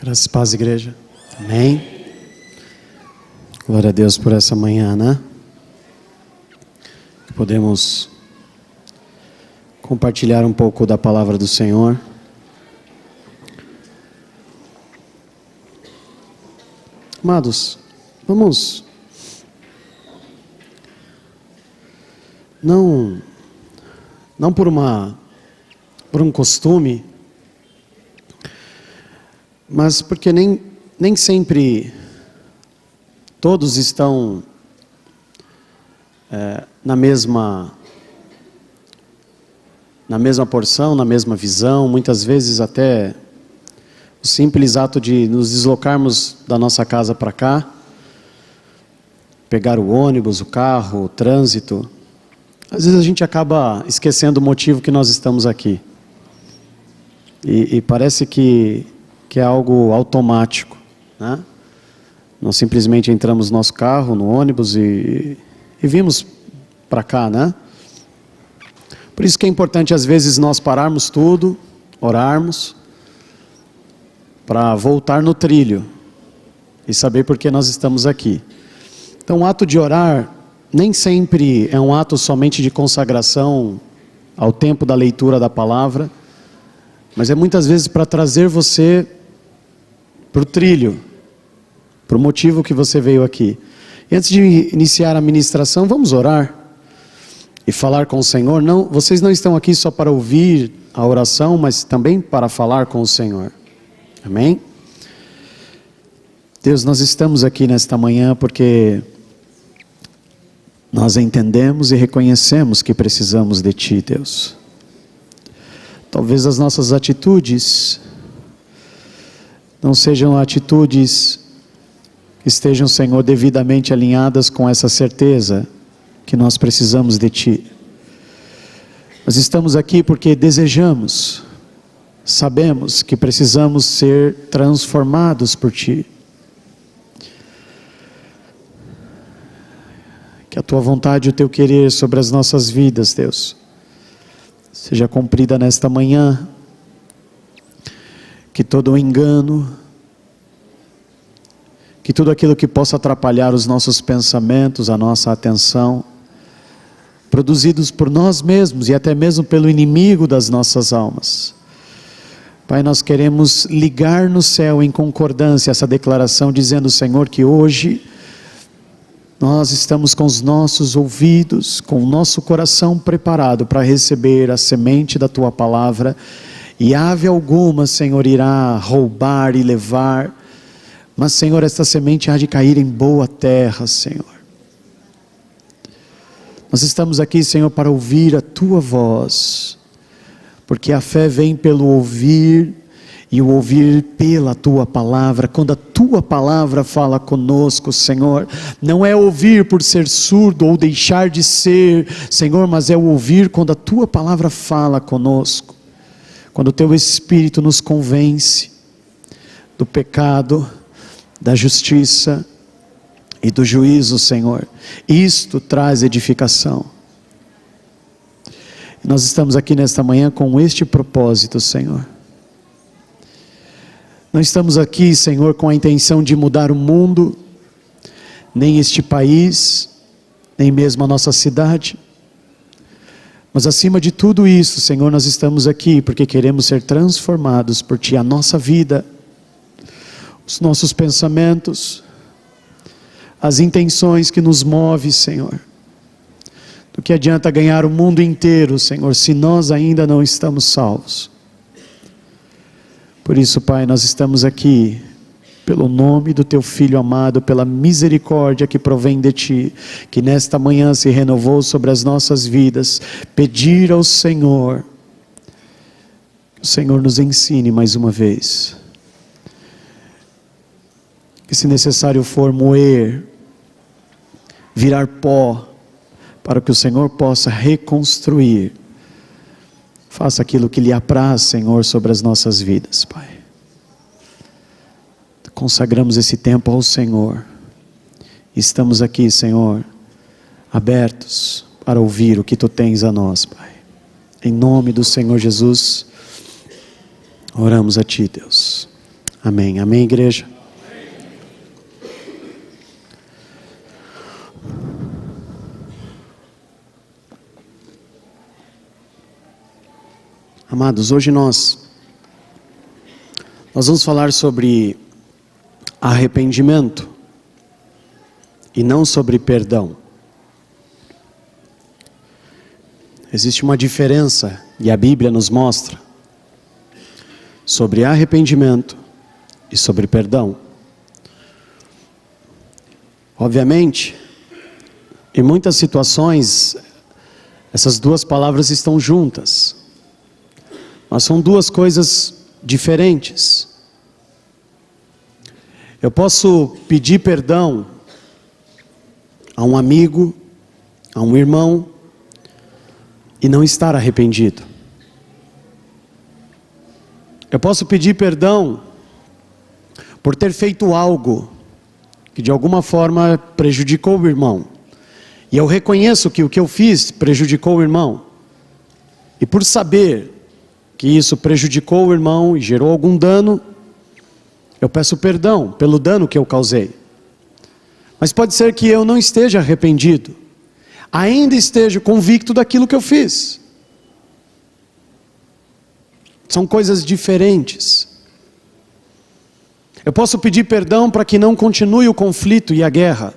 Graças e paz, igreja. Amém. Glória a Deus por essa manhã, né? Que podemos compartilhar um pouco da palavra do Senhor. Amados, vamos não por um costume, mas porque nem sempre todos estão na mesma porção, na mesma visão. Muitas vezes até o simples ato de nos deslocarmos da nossa casa para cá, pegar o ônibus, o carro, o trânsito, às vezes a gente acaba esquecendo o motivo que nós estamos aqui. E parece que é algo automático, né? Nós simplesmente entramos no nosso carro, no ônibus e vimos para cá, né? Por isso que é importante às vezes nós pararmos tudo, orarmos, para voltar no trilho e saber por que nós estamos aqui. Então o ato de orar nem sempre é um ato somente de consagração ao tempo da leitura da palavra, mas é muitas vezes para trazer você para o trilho, para o motivo que você veio aqui. E antes de iniciar a ministração, vamos orar e falar com o Senhor. Não, vocês não estão aqui só para ouvir a oração, mas também para falar com o Senhor. Amém? Deus, nós estamos aqui nesta manhã porque nós entendemos e reconhecemos que precisamos de Ti, Deus. Talvez as nossas atitudes não sejam atitudes que estejam, Senhor, devidamente alinhadas com essa certeza que nós precisamos de Ti. Nós estamos aqui porque desejamos, sabemos que precisamos ser transformados por Ti. Que a Tua vontade e o Teu querer sobre as nossas vidas, Deus, seja cumprida nesta manhã. Que todo o engano, que tudo aquilo que possa atrapalhar os nossos pensamentos, a nossa atenção, produzidos por nós mesmos e até mesmo pelo inimigo das nossas almas. Pai, nós queremos ligar no céu em concordância essa declaração, dizendo, Senhor, que hoje nós estamos com os nossos ouvidos, com o nosso coração preparado para receber a semente da Tua palavra, e ave alguma, Senhor, irá roubar e levar, mas, Senhor, esta semente há de cair em boa terra, Senhor. Nós estamos aqui, Senhor, para ouvir a Tua voz, porque a fé vem pelo ouvir, e o ouvir pela Tua palavra. Quando a Tua palavra fala conosco, Senhor, não é ouvir por ser surdo ou deixar de ser, Senhor, mas é o ouvir quando a Tua palavra fala conosco. Quando o Teu Espírito nos convence do pecado, da justiça e do juízo, Senhor, isto traz edificação. E nós estamos aqui nesta manhã com este propósito, Senhor. Não estamos aqui, Senhor, com a intenção de mudar o mundo, nem este país, nem mesmo a nossa cidade. Mas acima de tudo isso, Senhor, nós estamos aqui porque queremos ser transformados por Ti, a nossa vida, os nossos pensamentos, as intenções que nos movem, Senhor. Do que adianta ganhar o mundo inteiro, Senhor, se nós ainda não estamos salvos? Por isso, Pai, nós estamos aqui pelo nome do Teu Filho amado, pela misericórdia que provém de Ti, que nesta manhã se renovou sobre as nossas vidas, pedir ao Senhor, que o Senhor nos ensine mais uma vez, que se necessário for moer, virar pó, para que o Senhor possa reconstruir, faça aquilo que lhe apraz, Senhor, sobre as nossas vidas, Pai. Consagramos esse tempo ao Senhor. Estamos aqui, Senhor, abertos para ouvir o que Tu tens a nós, Pai. Em nome do Senhor Jesus, oramos a Ti, Deus. Amém. Amém, igreja. Amados, hoje nós vamos falar sobre arrependimento e não sobre perdão. Existe uma diferença, e a Bíblia nos mostra, sobre arrependimento e sobre perdão. Obviamente, em muitas situações, essas duas palavras estão juntas, mas são duas coisas diferentes. Eu posso pedir perdão a um amigo, a um irmão, e não estar arrependido. Eu posso pedir perdão por ter feito algo que de alguma forma prejudicou o irmão. E eu reconheço que o que eu fiz prejudicou o irmão. E por saber que isso prejudicou o irmão e gerou algum dano, eu peço perdão pelo dano que eu causei. Mas pode ser que eu não esteja arrependido, ainda esteja convicto daquilo que eu fiz. São coisas diferentes. Eu posso pedir perdão para que não continue o conflito e a guerra,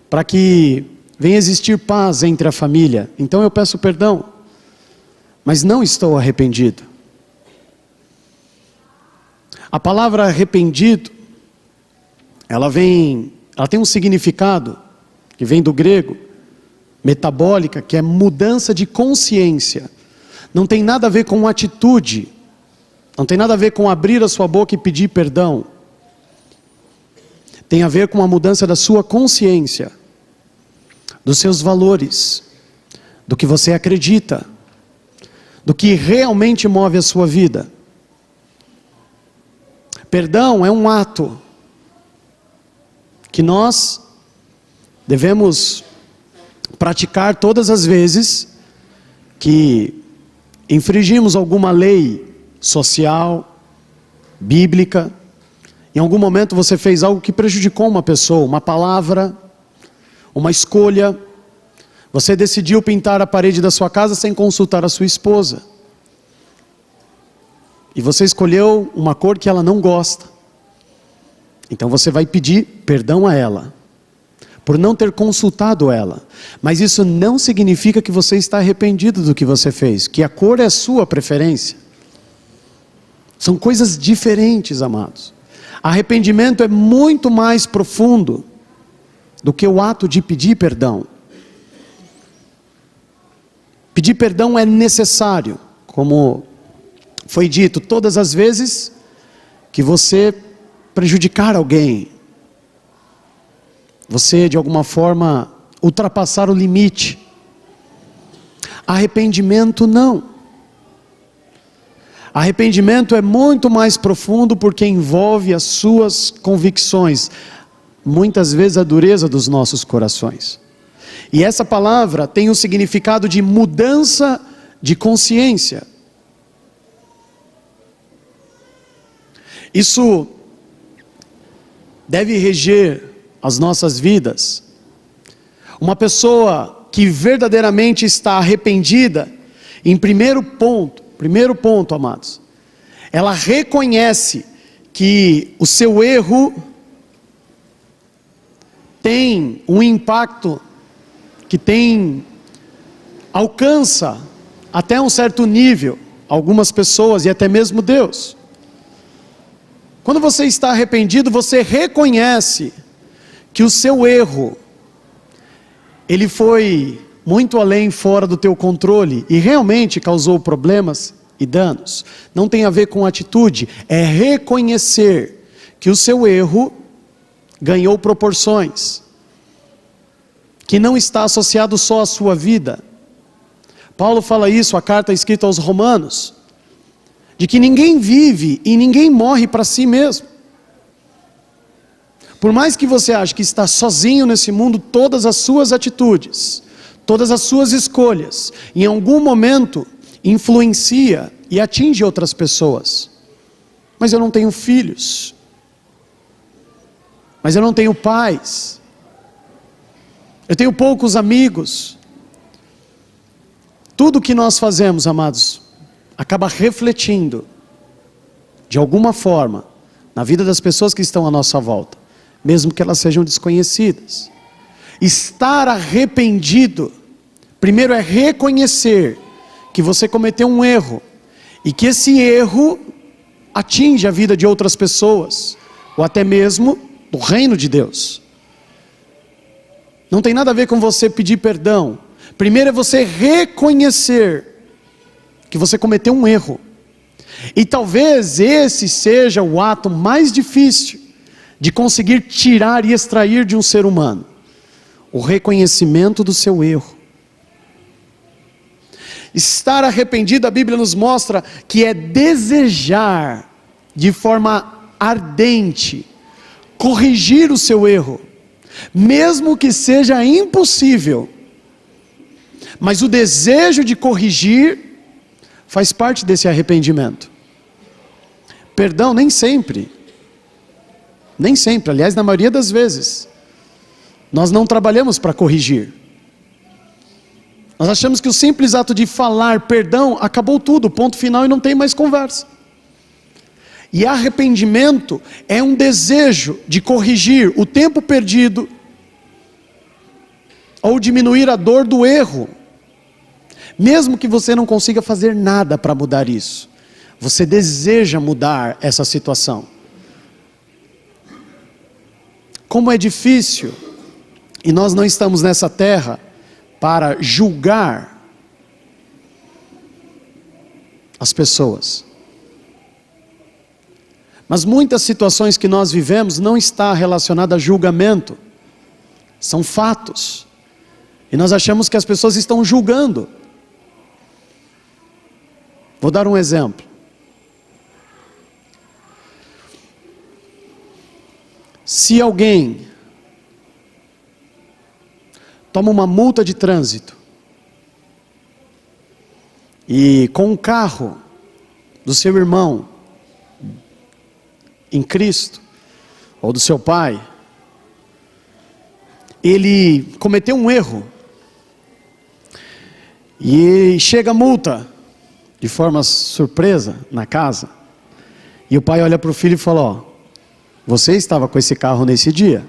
para que venha existir paz entre a família. Então eu peço perdão, mas não estou arrependido. A palavra arrependido, ela tem um significado que vem do grego, metabólica, que é mudança de consciência. Não tem nada a ver com atitude, não tem nada a ver com abrir a sua boca e pedir perdão. Tem a ver com a mudança da sua consciência, dos seus valores, do que você acredita, do que realmente move a sua vida. Perdão é um ato que nós devemos praticar todas as vezes que infringimos alguma lei social, bíblica. Em algum momento você fez algo que prejudicou uma pessoa, uma palavra, uma escolha. Você decidiu pintar a parede da sua casa sem consultar a sua esposa. E você escolheu uma cor que ela não gosta. Então você vai pedir perdão a ela, por não ter consultado ela. Mas isso não significa que você está arrependido do que você fez, que a cor é a sua preferência. São coisas diferentes, amados. Arrependimento é muito mais profundo do que o ato de pedir perdão. Pedir perdão é necessário, como foi dito, todas as vezes que você prejudicar alguém, você de alguma forma ultrapassar o limite. Arrependimento não. Arrependimento é muito mais profundo porque envolve as suas convicções, muitas vezes a dureza dos nossos corações. E essa palavra tem o significado de mudança de consciência. Isso deve reger as nossas vidas. Uma pessoa que verdadeiramente está arrependida, em primeiro ponto, amados, ela reconhece que o seu erro tem um impacto que alcança até um certo nível algumas pessoas e até mesmo Deus. Quando você está arrependido, você reconhece que o seu erro, ele foi muito além, fora do teu controle, e realmente causou problemas e danos. Não tem a ver com atitude, é reconhecer que o seu erro ganhou proporções, que não está associado só à sua vida. Paulo fala isso, a carta escrita aos Romanos, de que ninguém vive e ninguém morre para si mesmo. Por mais que você ache que está sozinho nesse mundo, todas as suas atitudes, todas as suas escolhas, em algum momento influencia e atinge outras pessoas. Mas eu não tenho filhos. Mas eu não tenho pais. Eu tenho poucos amigos. Tudo que nós fazemos, amados, acaba refletindo, de alguma forma, na vida das pessoas que estão à nossa volta, mesmo que elas sejam desconhecidas. Estar arrependido, primeiro é reconhecer que você cometeu um erro, e que esse erro atinge a vida de outras pessoas, ou até mesmo do reino de Deus. Não tem nada a ver com você pedir perdão. Primeiro é você reconhecer que você cometeu um erro. E talvez esse seja o ato mais difícil de conseguir tirar e extrair de um ser humano. O reconhecimento do seu erro. Estar arrependido, a Bíblia nos mostra que é desejar de forma ardente corrigir o seu erro, mesmo que seja impossível. Mas o desejo de corrigir faz parte desse arrependimento. Perdão nem sempre, aliás, na maioria das vezes, nós não trabalhamos para corrigir. Nós achamos que o simples ato de falar perdão, acabou tudo, ponto final e não tem mais conversa. E arrependimento é um desejo de corrigir o tempo perdido, ou diminuir a dor do erro. Mesmo que você não consiga fazer nada para mudar isso, você deseja mudar essa situação. Como é difícil, e nós não estamos nessa terra para julgar as pessoas. Mas muitas situações que nós vivemos não está relacionada a julgamento, são fatos. E nós achamos que as pessoas estão julgando. Vou dar um exemplo. Se alguém toma uma multa de trânsito e com um carro do seu irmão em Cristo, ou do seu pai, ele cometeu um erro e chega a multa de forma surpresa na casa, e o pai olha para o filho e fala: ó, você estava com esse carro nesse dia,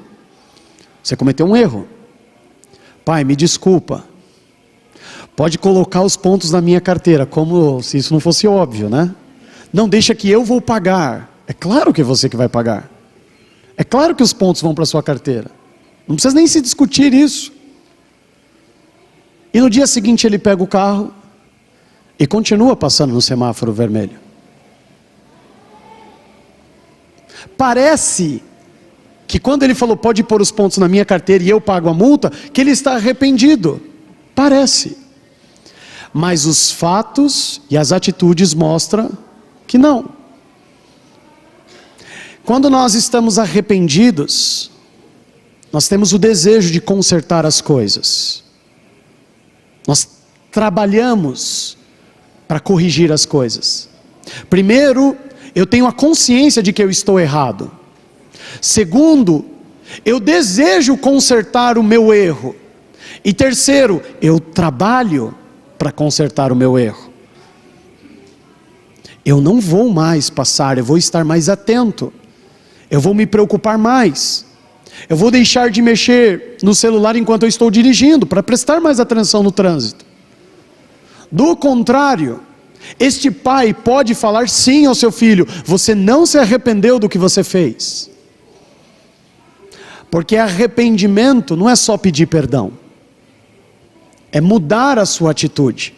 você cometeu um erro. Pai, me desculpa, pode colocar os pontos na minha carteira, como se isso não fosse óbvio, né? Não, deixa que eu vou pagar. É claro que é você que vai pagar. É claro que os pontos vão para a sua carteira. Não precisa nem se discutir isso. E no dia seguinte ele pega o carro e continua passando no semáforo vermelho. Parece que quando ele falou pode pôr os pontos na minha carteira e eu pago a multa, que ele está arrependido. Parece. Mas os fatos e as atitudes mostram que não. Quando nós estamos arrependidos, nós temos o desejo de consertar as coisas. Nós trabalhamos para corrigir as coisas. Primeiro, eu tenho a consciência de que eu estou errado. Segundo, eu desejo consertar o meu erro. E terceiro, eu trabalho para consertar o meu erro. Eu não vou mais passar, eu vou estar mais atento. Eu vou me preocupar mais. Eu vou deixar de mexer no celular enquanto eu estou dirigindo, para prestar mais atenção no trânsito. Do contrário, este pai pode falar sim ao seu filho: você não se arrependeu do que você fez. Porque arrependimento não é só pedir perdão, é mudar a sua atitude.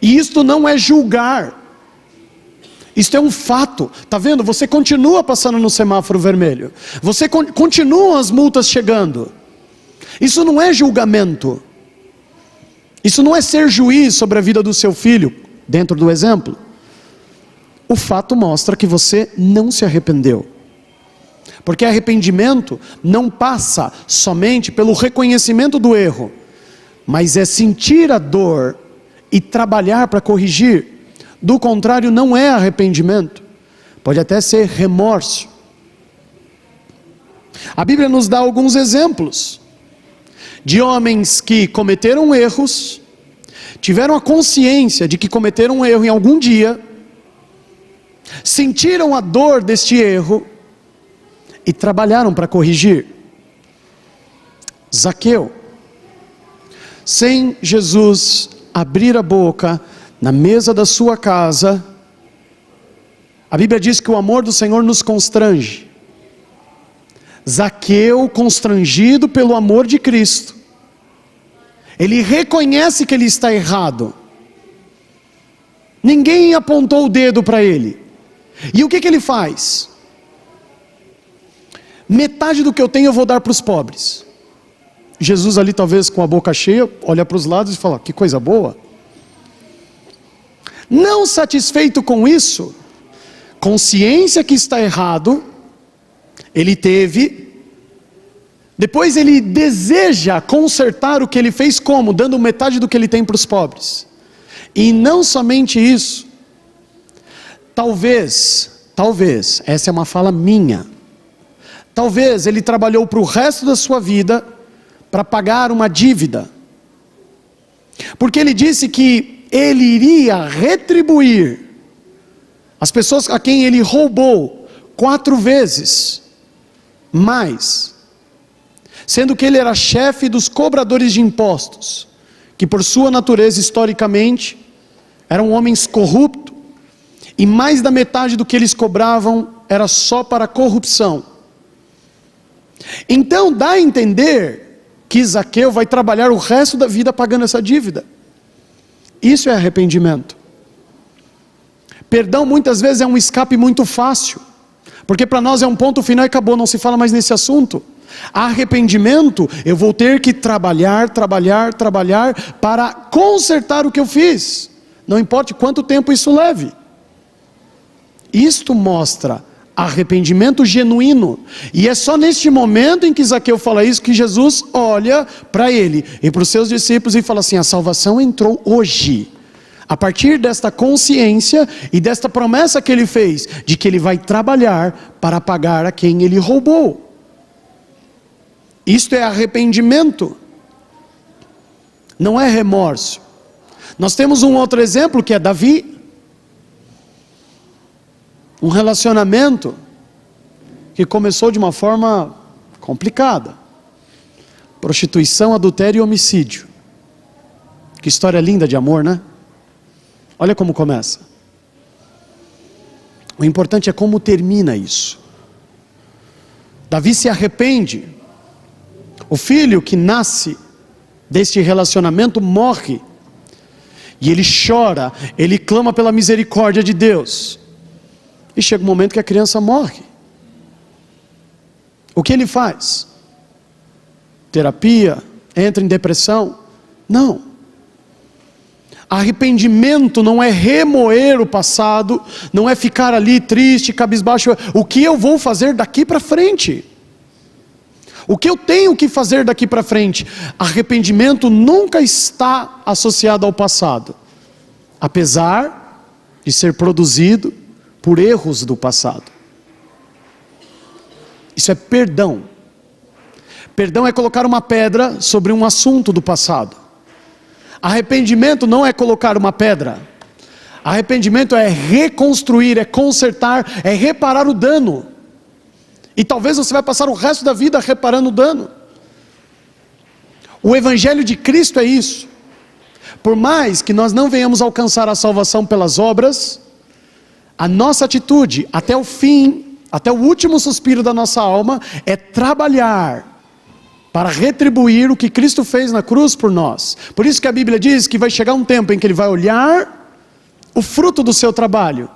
E isto não é julgar, isto é um fato. Está vendo? Você continua passando no semáforo vermelho, você continuam as multas chegando. Isso não é julgamento, isso não é ser juiz sobre a vida do seu filho, dentro do exemplo. O fato mostra que você não se arrependeu. Porque arrependimento não passa somente pelo reconhecimento do erro, mas é sentir a dor e trabalhar para corrigir. Do contrário, não é arrependimento. Pode até ser remorso. A Bíblia nos dá alguns exemplos de homens que cometeram erros, tiveram a consciência de que cometeram um erro em algum dia, sentiram a dor deste erro e trabalharam para corrigir. Zaqueu, sem Jesus abrir a boca na mesa da sua casa, a Bíblia diz que o amor do Senhor nos constrange. Zaqueu, constrangido pelo amor de Cristo, ele reconhece que ele está errado. Ninguém apontou o dedo para ele. E o que ele faz? Metade do que eu tenho eu vou dar para os pobres. Jesus ali talvez com a boca cheia, olha para os lados e fala, que coisa boa. Não satisfeito com isso, consciência que está errado, ele teve, depois ele deseja consertar o que ele fez como? Dando metade do que ele tem para os pobres. E não somente isso, talvez, essa é uma fala minha, talvez ele trabalhou para o resto da sua vida, para pagar uma dívida, porque ele disse que ele iria retribuir as pessoas a quem ele roubou 4 vezes mais, sendo que ele era chefe dos cobradores de impostos, que por sua natureza historicamente eram homens corruptos, e mais da metade do que eles cobravam era só para corrupção. Então dá a entender que Zaqueu vai trabalhar o resto da vida pagando essa dívida. Isso é arrependimento. Perdão muitas vezes é um escape muito fácil, porque para nós é um ponto final e acabou, não se fala mais nesse assunto. Arrependimento, eu vou ter que trabalhar para consertar o que eu fiz, não importa quanto tempo isso leve. Isto mostra arrependimento genuíno, e é só neste momento em que Zaqueu fala isso, que Jesus olha para ele e para os seus discípulos e fala assim, a salvação entrou hoje, a partir desta consciência e desta promessa que ele fez, de que ele vai trabalhar para pagar a quem ele roubou. Isto é arrependimento, não é remorso. Nós temos um outro exemplo que é Davi, um relacionamento que começou de uma forma complicada, prostituição, adultério e homicídio. Que história linda de amor, né? Olha como começa. O importante é como termina isso. Davi se arrepende, o filho que nasce deste relacionamento morre, e ele chora, ele clama pela misericórdia de Deus, e chega um momento que a criança morre. O que ele faz? Terapia? Entra em depressão? Não. Arrependimento não é remoer o passado, não é ficar ali triste, cabisbaixo. O que eu vou fazer daqui para frente? O que eu tenho que fazer daqui para frente? Arrependimento nunca está associado ao passado, apesar de ser produzido por erros do passado. Isso é perdão. Perdão é colocar uma pedra sobre um assunto do passado. Arrependimento não é colocar uma pedra. Arrependimento é reconstruir, é consertar, é reparar o dano. E talvez você vai passar o resto da vida reparando o dano. O Evangelho de Cristo é isso. Por mais que nós não venhamos alcançar a salvação pelas obras, a nossa atitude, até o fim, até o último suspiro da nossa alma, é trabalhar para retribuir o que Cristo fez na cruz por nós. Por isso que a Bíblia diz que vai chegar um tempo em que Ele vai olhar o fruto do seu trabalho.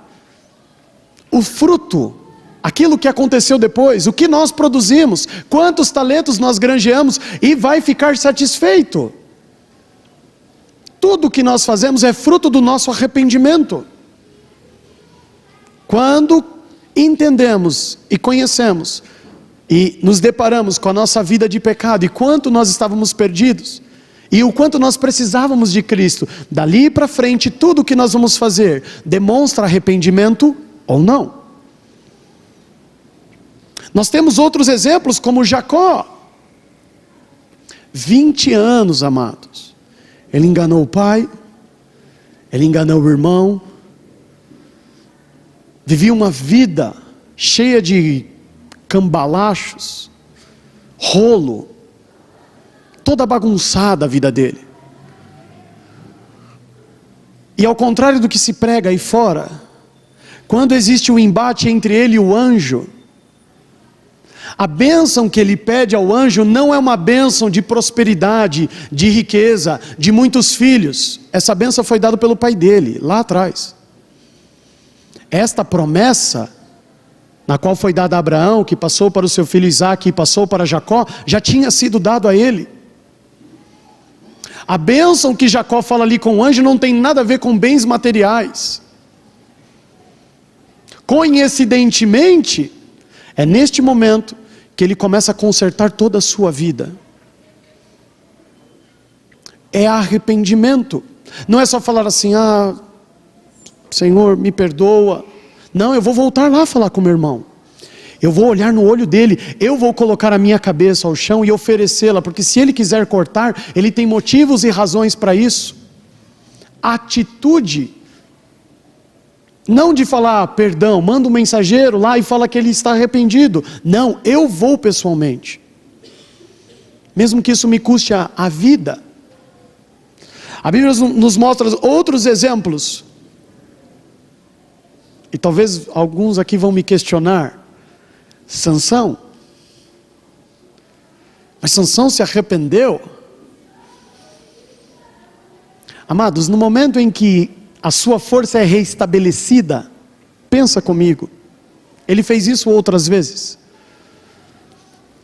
O fruto, aquilo que aconteceu depois, o que nós produzimos, quantos talentos nós granjeamos, e vai ficar satisfeito. Tudo que nós fazemos é fruto do nosso arrependimento. Quando entendemos e conhecemos e nos deparamos com a nossa vida de pecado e quanto nós estávamos perdidos, e o quanto nós precisávamos de Cristo. Dali para frente, tudo o que nós vamos fazer demonstra arrependimento ou não. Nós temos outros exemplos, como Jacó. 20 anos, amados. Ele enganou o pai, ele enganou o irmão, vivia uma vida cheia de cambalachos, rolo, toda bagunçada a vida dele. E ao contrário do que se prega aí fora, quando existe um embate entre ele e o anjo, a bênção que ele pede ao anjo não é uma bênção de prosperidade, de riqueza, de muitos filhos. Essa bênção foi dada pelo pai dele, lá atrás. Esta promessa, na qual foi dada a Abraão, que passou para o seu filho Isaque e passou para Jacó, já tinha sido dado a ele. A bênção que Jacó fala ali com o anjo não tem nada a ver com bens materiais. Coincidentemente, é neste momento que ele começa a consertar toda a sua vida. É arrependimento. Não é só falar assim, Senhor, me perdoa. Não, eu vou voltar lá falar com meu irmão. Eu vou olhar no olho dele, eu vou colocar a minha cabeça ao chão e oferecê-la, porque se ele quiser cortar, ele tem motivos e razões para isso. Atitude. Não de falar, perdão, manda um mensageiro lá e fala que ele está arrependido. Não, eu vou pessoalmente. Mesmo que isso me custe a vida. A Bíblia nos mostra outros exemplos. E talvez alguns aqui vão me questionar. Sansão. Mas Sansão se arrependeu? Amados, no momento em que a sua força é reestabelecida, pensa comigo, ele fez isso outras vezes.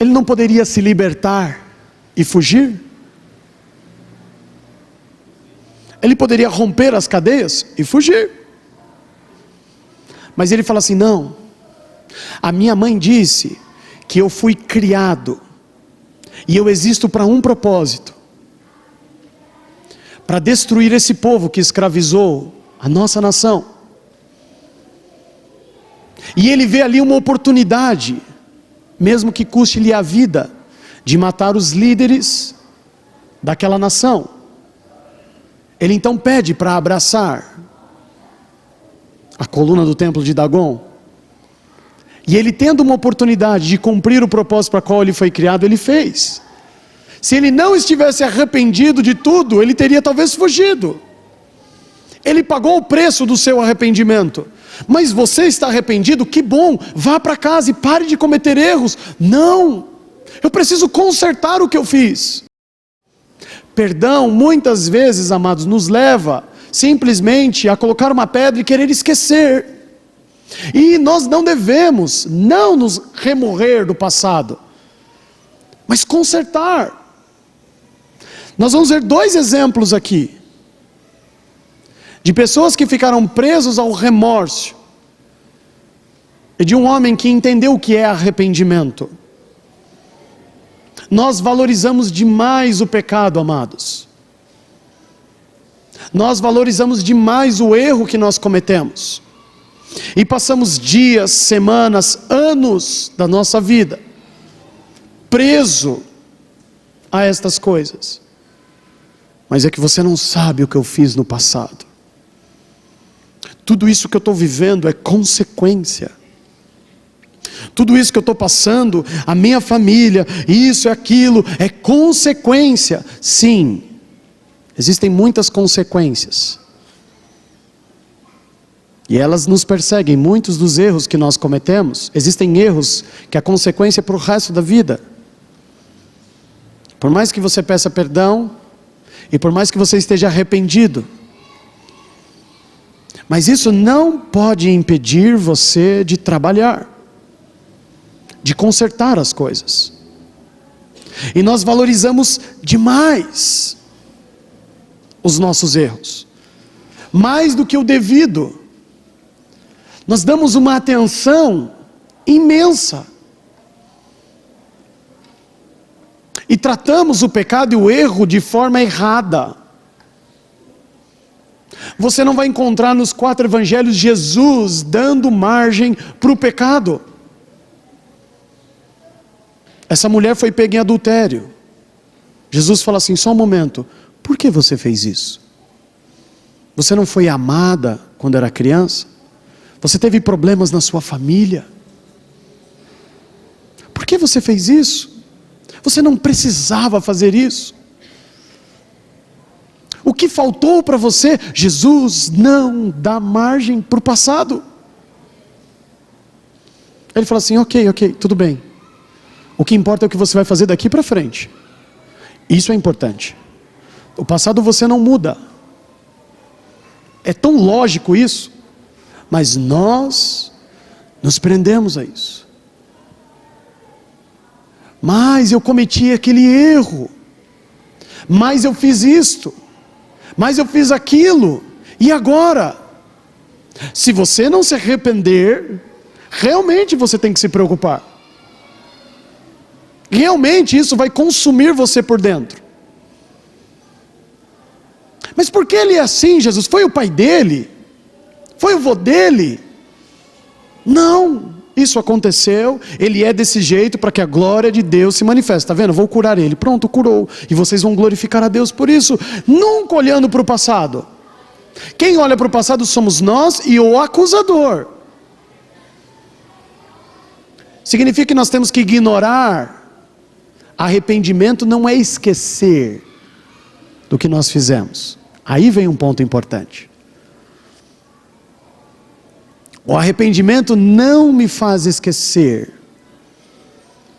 Ele não poderia se libertar e fugir? Ele poderia romper as cadeias e fugir. Mas ele fala assim, não, a minha mãe disse que eu fui criado, e eu existo para um propósito, para destruir esse povo que escravizou a nossa nação. E ele vê ali uma oportunidade, mesmo que custe-lhe a vida, de matar os líderes daquela nação. Ele então pede para abraçar a coluna do templo de Dagon. E ele, tendo uma oportunidade de cumprir o propósito para o qual ele foi criado, ele fez. Se ele não estivesse arrependido de tudo, ele teria talvez fugido. Ele pagou o preço do seu arrependimento. Mas você está arrependido? Que bom, vá para casa e pare de cometer erros. Não, eu preciso consertar o que eu fiz. Perdão, muitas vezes, amados, nos leva simplesmente a colocar uma pedra e querer esquecer. E nós não devemos, não nos remoer do passado, mas consertar. Nós vamos ver 2 exemplos aqui, de pessoas que ficaram presos ao remorso, e de um homem que entendeu o que é arrependimento. Nós valorizamos demais o pecado, amados. Nós valorizamos demais o erro que nós cometemos. E passamos dias, semanas, anos da nossa vida preso a estas coisas. Mas é que você não sabe o que eu fiz no passado. Tudo isso que eu estou vivendo é consequência. Tudo isso que eu estou passando, a minha família, isso e aquilo, é consequência. Sim, existem muitas consequências. E elas nos perseguem. Muitos dos erros que nós cometemos, existem erros que a consequência é para o resto da vida. Por mais que você peça perdão, e por mais que você esteja arrependido, mas isso não pode impedir você de trabalhar, de consertar as coisas. E nós valorizamos demais os nossos erros, mais do que o devido. Nós damos uma atenção imensa. e tratamos o pecado e o erro de forma errada. Você não vai encontrar nos 4 evangelhos Jesus dando margem para o pecado. Essa mulher foi pega em adultério. Jesus fala assim: só um momento, por que você fez isso? Você não foi amada quando era criança? Você teve problemas na sua família? Por que você fez isso? Você não precisava fazer isso. O que faltou para você? Jesus não dá margem para o passado. Ele fala assim: ok, tudo bem. O que importa é o que você vai fazer daqui para frente. Isso é importante. O passado você não muda. É tão lógico isso, mas nós nos prendemos a isso. Mas eu cometi aquele erro, mas eu fiz isto, mas eu fiz aquilo, e agora? Se você não se arrepender, realmente você tem que se preocupar. Realmente isso vai consumir você por dentro. Mas por que ele é assim, Jesus? Foi o pai dele? Foi o vô dele? Não, isso aconteceu, ele é desse jeito para que a glória de Deus se manifeste. Está vendo? Vou curar ele. Pronto, curou. E vocês vão glorificar a Deus por isso. Nunca olhando para o passado. Quem olha para o passado somos nós e o acusador. Significa que nós temos que ignorar. Arrependimento não é esquecer do que nós fizemos. Aí vem um ponto importante. O arrependimento não me faz esquecer.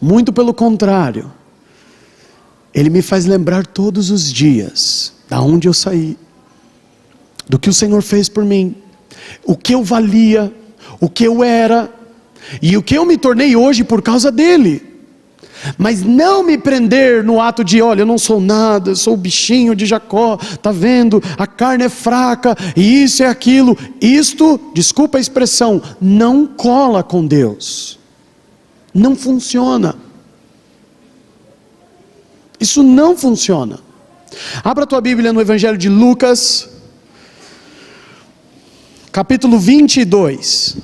Muito pelo contrário. Ele me faz lembrar todos os dias da onde eu saí, do que o Senhor fez por mim, o que eu valia, o que eu era e o que eu me tornei hoje por causa dele. Mas não me prender no ato de: olha, eu não sou nada, eu sou o bichinho de Jacó, tá vendo, a carne é fraca, e isso é aquilo. Isto, desculpa a expressão, não cola com Deus, não funciona. Isso não funciona. Abra a tua Bíblia no Evangelho de Lucas, capítulo 22.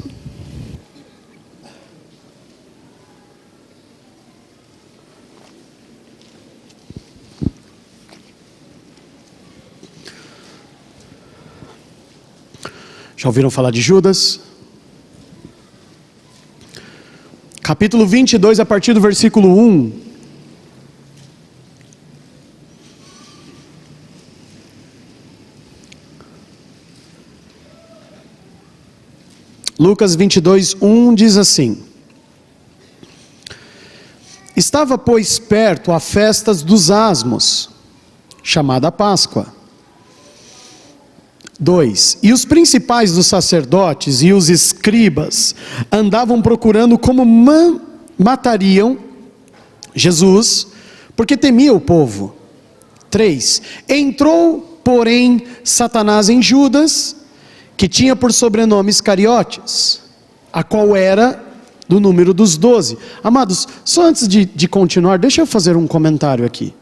Já ouviram falar de Judas? Capítulo 22, a partir do versículo 1. Lucas 22, 1 diz assim: Estava, pois, perto a festa dos Asmos, chamada Páscoa. 2. E os principais dos sacerdotes e os escribas andavam procurando como matariam Jesus, porque temia o povo. 3. Entrou, porém, Satanás em Judas, que tinha por sobrenome Iscariotes, a qual era do número dos 12. Amados, só antes de continuar, deixa eu fazer um comentário aqui.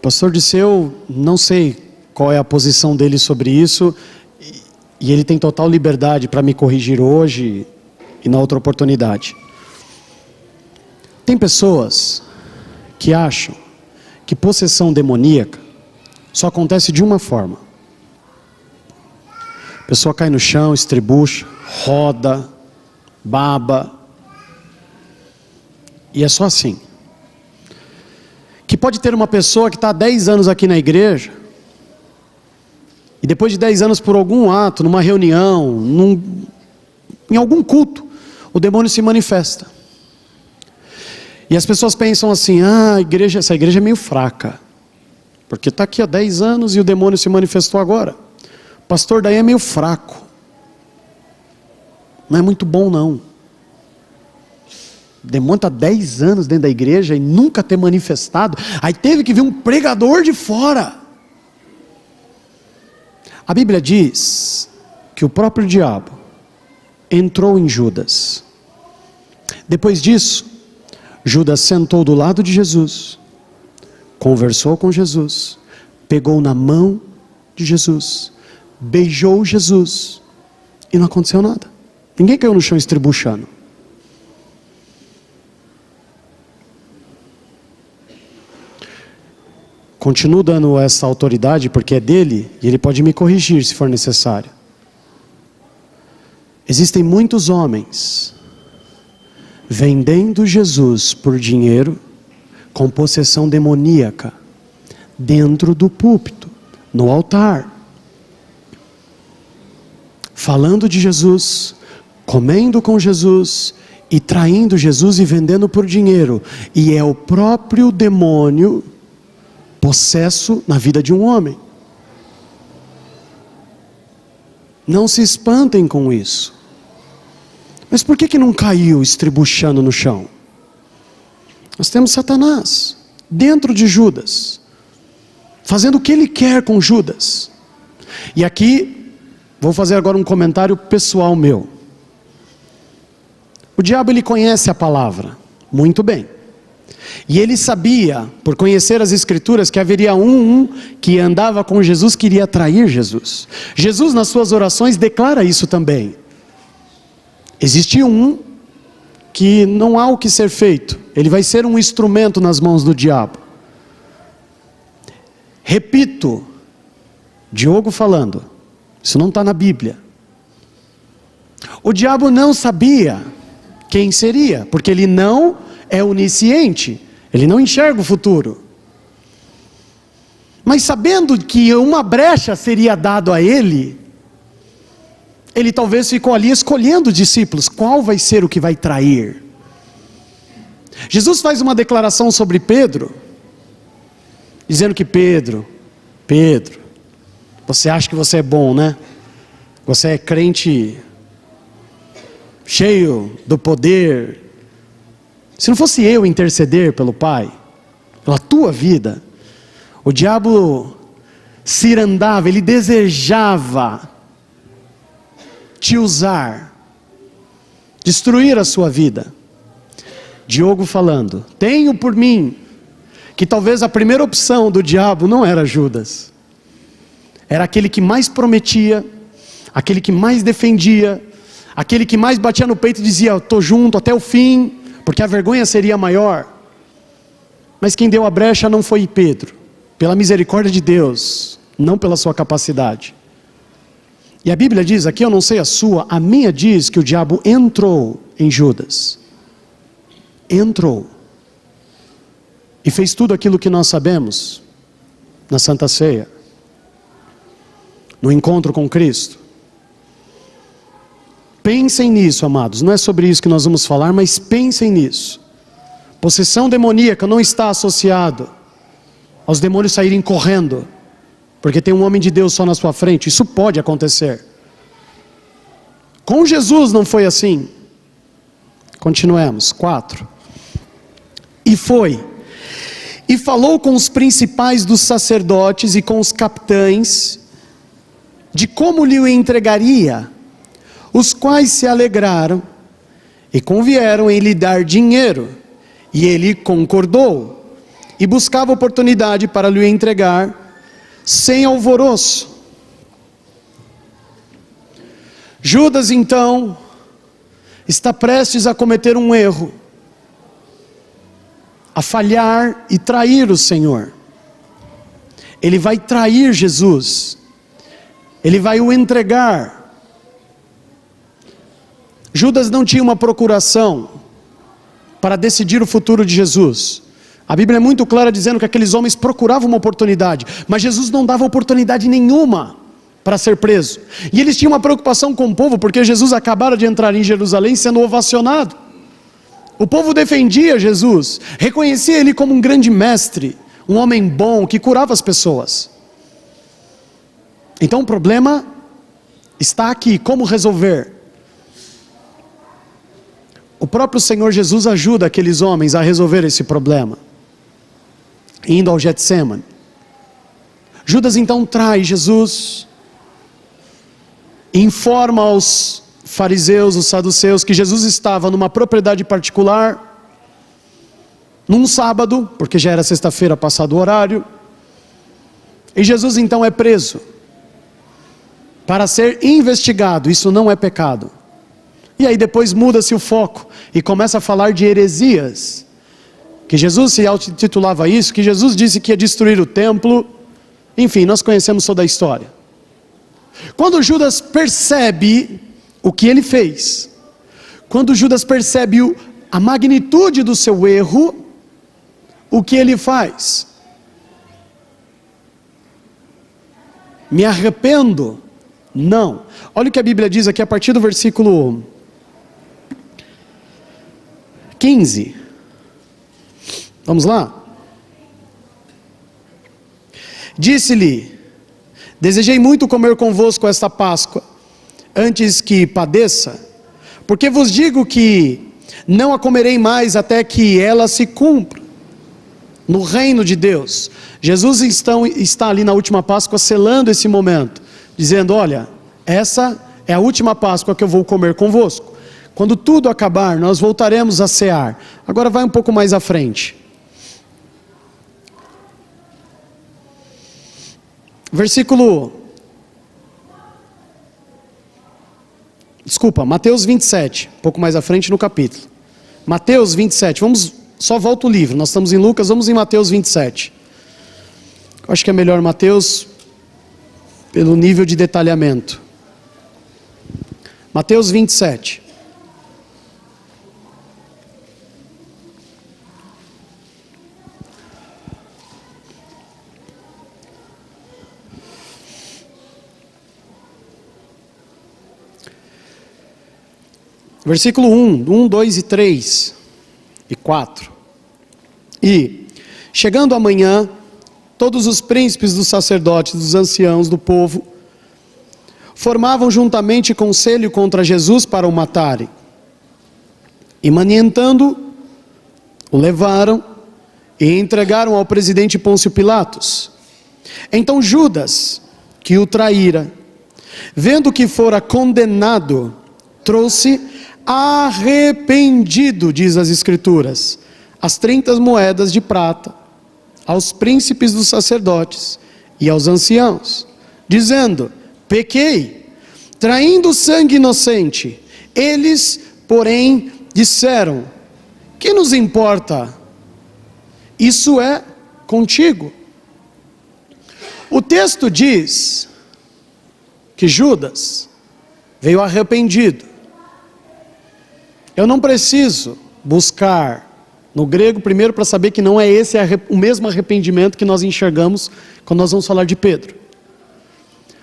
Pastor Disseu, não sei qual é a posição dele sobre isso, e ele tem total liberdade para me corrigir hoje e na outra oportunidade. Tem pessoas que acham que possessão demoníaca só acontece de uma forma. A pessoa cai no chão, estribucha, roda, baba, e é só assim. Que pode ter uma pessoa que está há 10 anos aqui na igreja, e depois de 10 anos, por algum ato, numa reunião, em algum culto, o demônio se manifesta. E as pessoas pensam assim: essa igreja é meio fraca, porque está aqui há 10 anos e o demônio se manifestou agora. O pastor daí é meio fraco, não é muito bom não. O demônio está 10 anos dentro da igreja e nunca ter manifestado. Aí teve que vir um pregador de fora. A Bíblia diz que o próprio diabo entrou em Judas. Depois disso, Judas sentou do lado de Jesus, conversou com Jesus, pegou na mão de Jesus, beijou Jesus, e não aconteceu nada. Ninguém caiu no chão estribuchando. Continuo dando essa autoridade porque é dele, e ele pode me corrigir se for necessário. Existem muitos homens vendendo Jesus por dinheiro, com possessão demoníaca, dentro do púlpito, no altar, falando de Jesus, comendo com Jesus, e traindo Jesus e vendendo por dinheiro, e é o próprio demônio possesso na vida de um homem. Não se espantem com isso. Mas por que não caiu estribuchando no chão? Nós temos Satanás dentro de Judas, fazendo o que ele quer com Judas. E aqui vou fazer agora um comentário pessoal meu. O diabo, ele conhece a palavra muito bem. E ele sabia, por conhecer as escrituras, que haveria um que andava com Jesus, que iria trair Jesus. Jesus, nas suas orações, declara isso também. Existe um que não há o que ser feito. Ele vai ser um instrumento nas mãos do diabo. Repito, Diogo falando, isso não está na Bíblia. O diabo não sabia quem seria, porque ele não é onisciente, ele não enxerga o futuro. Mas sabendo que uma brecha seria dado a ele, ele talvez ficou ali escolhendo discípulos, qual vai ser o que vai trair. Jesus faz uma declaração sobre Pedro, dizendo que Pedro, você acha que você é bom, né? Você é crente cheio do poder. Se não fosse eu interceder pelo Pai, pela tua vida, o diabo cirandava, ele desejava te usar, destruir a sua vida. Diogo falando, tenho por mim, que talvez a primeira opção do diabo não era Judas. Era aquele que mais prometia, aquele que mais defendia, aquele que mais batia no peito e dizia, estou junto até o fim, porque a vergonha seria maior. Mas quem deu a brecha não foi Pedro, pela misericórdia de Deus, não pela sua capacidade. E a Bíblia diz, aqui eu não sei a sua, a minha diz que o diabo entrou em Judas. Entrou. E fez tudo aquilo que nós sabemos na Santa Ceia, no encontro com Cristo. Pensem nisso, amados, não é sobre isso que nós vamos falar, mas pensem nisso. Possessão demoníaca não está associado aos demônios saírem correndo, porque tem um homem de Deus só na sua frente. Isso pode acontecer. Com Jesus não foi assim. Continuemos, 4. E falou com os principais dos sacerdotes e com os capitães, de como lhe o entregaria, os quais se alegraram, e convieram em lhe dar dinheiro, e ele concordou, e buscava oportunidade para lhe entregar, sem alvoroço. Judas então está prestes a cometer um erro, a falhar e trair o Senhor. Ele vai trair Jesus, ele vai o entregar. Judas não tinha uma procuração para decidir o futuro de Jesus. A Bíblia é muito clara dizendo que aqueles homens procuravam uma oportunidade, mas Jesus não dava oportunidade nenhuma para ser preso. E eles tinham uma preocupação com o povo, porque Jesus acabara de entrar em Jerusalém sendo ovacionado. O povo defendia Jesus, reconhecia ele como um grande mestre, um homem bom que curava as pessoas. Então o problema está aqui, como resolver? O próprio Senhor Jesus ajuda aqueles homens a resolver esse problema, indo ao Getsêmani. Judas então trai Jesus, informa aos fariseus, os saduceus, que Jesus estava numa propriedade particular, num sábado, porque já era sexta-feira, passado o horário, e Jesus então é preso, para ser investigado. Isso não é pecado. E aí depois muda-se o foco, e começa a falar de heresias, que Jesus se auto-intitulava isso, que Jesus disse que ia destruir o templo, enfim, nós conhecemos toda a história. Quando Judas percebe o que ele fez, quando Judas percebe a magnitude do seu erro, o que ele faz? Me arrependo? Não. Olha o que a Bíblia diz aqui a partir do versículo 15. Vamos lá? Disse-lhe: desejei muito comer convosco esta Páscoa, antes que padeça, porque vos digo que não a comerei mais até que ela se cumpra no reino de Deus. Jesus está ali na última Páscoa selando esse momento, dizendo: olha, essa é a última Páscoa que eu vou comer convosco. Quando tudo acabar, nós voltaremos a cear. Agora vai um pouco mais à frente. Mateus 27, um pouco mais à frente no capítulo. Mateus 27, só volta o livro, nós estamos em Lucas, vamos em Mateus 27. Eu acho que é melhor Mateus, pelo nível de detalhamento. Mateus 27. Versículo 1, 2 e 3 e 4. E, chegando amanhã, todos os príncipes dos sacerdotes, dos anciãos do povo, formavam juntamente conselho contra Jesus para o matarem. E manientando, o levaram e entregaram ao presidente Pôncio Pilatos. Então Judas, que o traíra, vendo que fora condenado, trouxe arrependido, diz as Escrituras, as 30 moedas de prata aos príncipes dos sacerdotes e aos anciãos, dizendo: pequei, traindo sangue inocente. Eles, porém, disseram: que nos importa? Isso é contigo. O texto diz que Judas veio arrependido. Eu não preciso buscar no grego primeiro para saber que não é esse o mesmo arrependimento que nós enxergamos quando nós vamos falar de Pedro.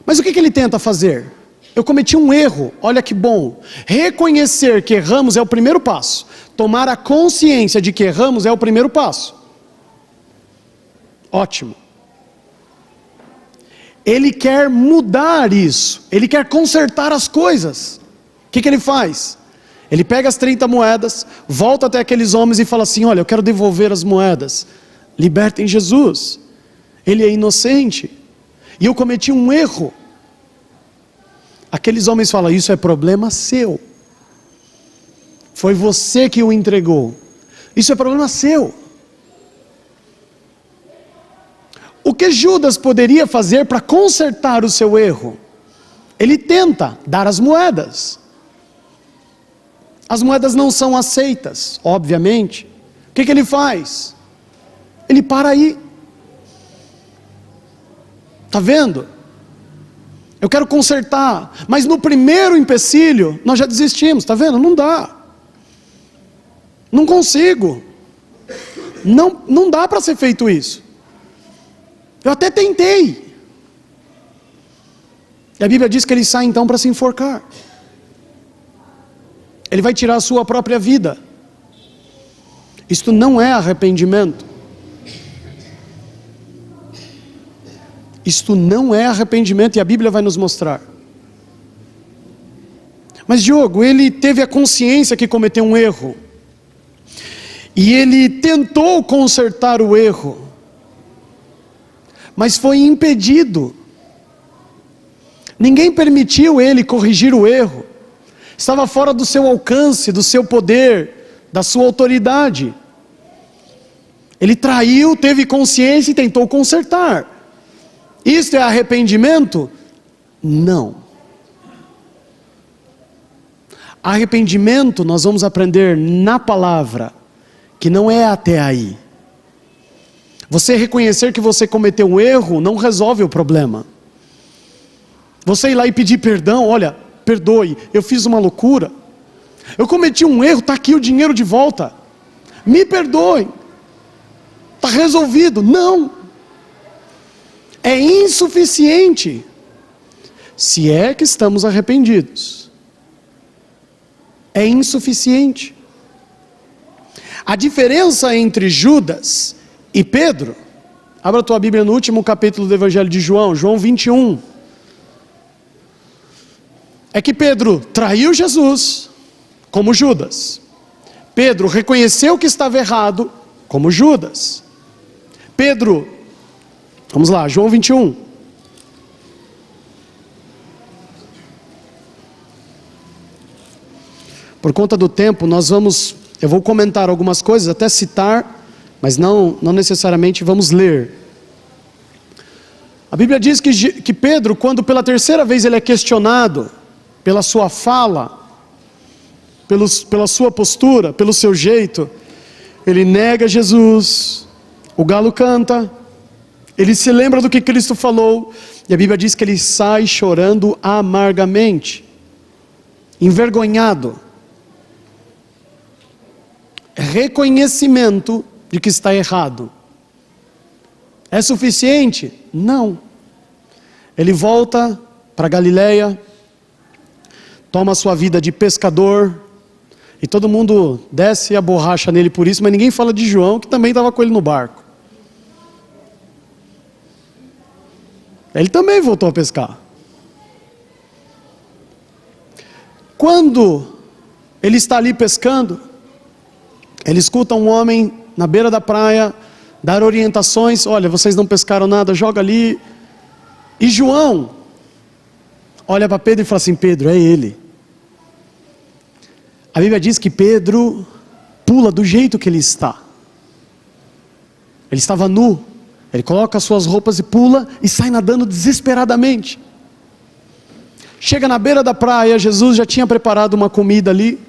Mas o que ele tenta fazer? Eu cometi um erro, olha que bom. Reconhecer que erramos é o primeiro passo. Tomar a consciência de que erramos é o primeiro passo. Ótimo. Ele quer mudar isso, ele quer consertar as coisas. O que ele faz? Ele pega as 30 moedas, volta até aqueles homens e fala assim: olha, eu quero devolver as moedas, libertem Jesus, ele é inocente, e eu cometi um erro. Aqueles homens falam: isso é problema seu, foi você que o entregou, isso é problema seu. O que Judas poderia fazer para consertar o seu erro? Ele tenta dar as moedas. As moedas não são aceitas, obviamente. O que ele faz? Ele para aí. Está vendo? Eu quero consertar, mas no primeiro empecilho, nós já desistimos, está vendo? Não dá. Não consigo. Não dá para ser feito isso. Eu até tentei. E a Bíblia diz que ele sai então para se enforcar. Ele vai tirar a sua própria vida. Isto não é arrependimento. Isto não é arrependimento, e a Bíblia vai nos mostrar. Mas Diogo, ele teve a consciência que cometeu um erro, e ele tentou consertar o erro, mas foi impedido. Ninguém permitiu ele corrigir o erro. estava fora do seu alcance, do seu poder, da sua autoridade. Ele traiu, teve consciência e tentou consertar. Isto é arrependimento? Não. Arrependimento, nós vamos aprender na palavra, que não é até aí. Você reconhecer que você cometeu um erro não resolve o problema. Você ir lá e pedir perdão, olha, perdoe, eu fiz uma loucura, eu cometi um erro, está aqui o dinheiro de volta, me perdoe, está resolvido. Não, é insuficiente, se é que estamos arrependidos, é insuficiente. A diferença entre Judas e Pedro, abra a tua Bíblia no último capítulo do Evangelho de João, João 21, é que Pedro traiu Jesus, como Judas. Pedro reconheceu que estava errado, como Judas. Pedro, vamos lá, João 21. Por conta do tempo, eu vou comentar algumas coisas, até citar, mas não necessariamente vamos ler. A Bíblia diz que Pedro, quando pela terceira vez ele é questionado, pela sua fala, pela sua postura, pelo seu jeito, ele nega Jesus, o galo canta, ele se lembra do que Cristo falou, e a Bíblia diz que ele sai chorando amargamente, envergonhado. Reconhecimento de que está errado. É suficiente? Não. Ele volta para Galileia, toma a sua vida de pescador, e todo mundo desce a borracha nele por isso, mas ninguém fala de João, que também estava com ele no barco. Ele também voltou a pescar. Quando ele está ali pescando, ele escuta um homem na beira da praia dar orientações: olha, vocês não pescaram nada, joga ali. E João olha para Pedro e fala assim: Pedro, é ele. A Bíblia diz que Pedro pula do jeito que ele está. Ele estava nu, ele coloca as suas roupas e pula e sai nadando desesperadamente. Chega na beira da praia, Jesus já tinha preparado uma comida ali.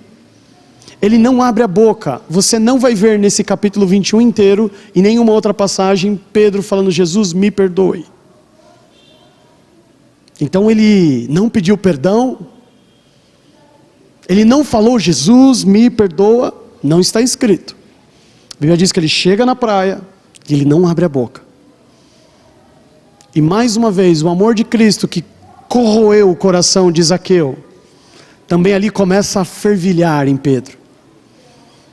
Ele não abre a boca. Você não vai ver nesse capítulo 21 inteiro, e nenhuma outra passagem, Pedro falando: Jesus, me perdoe. Então ele não pediu perdão, ele não falou: Jesus, me perdoa. Não está escrito. A Bíblia diz que ele chega na praia e ele não abre a boca. E mais uma vez, o amor de Cristo que corroeu o coração de Zaqueu, também ali começa a fervilhar em Pedro.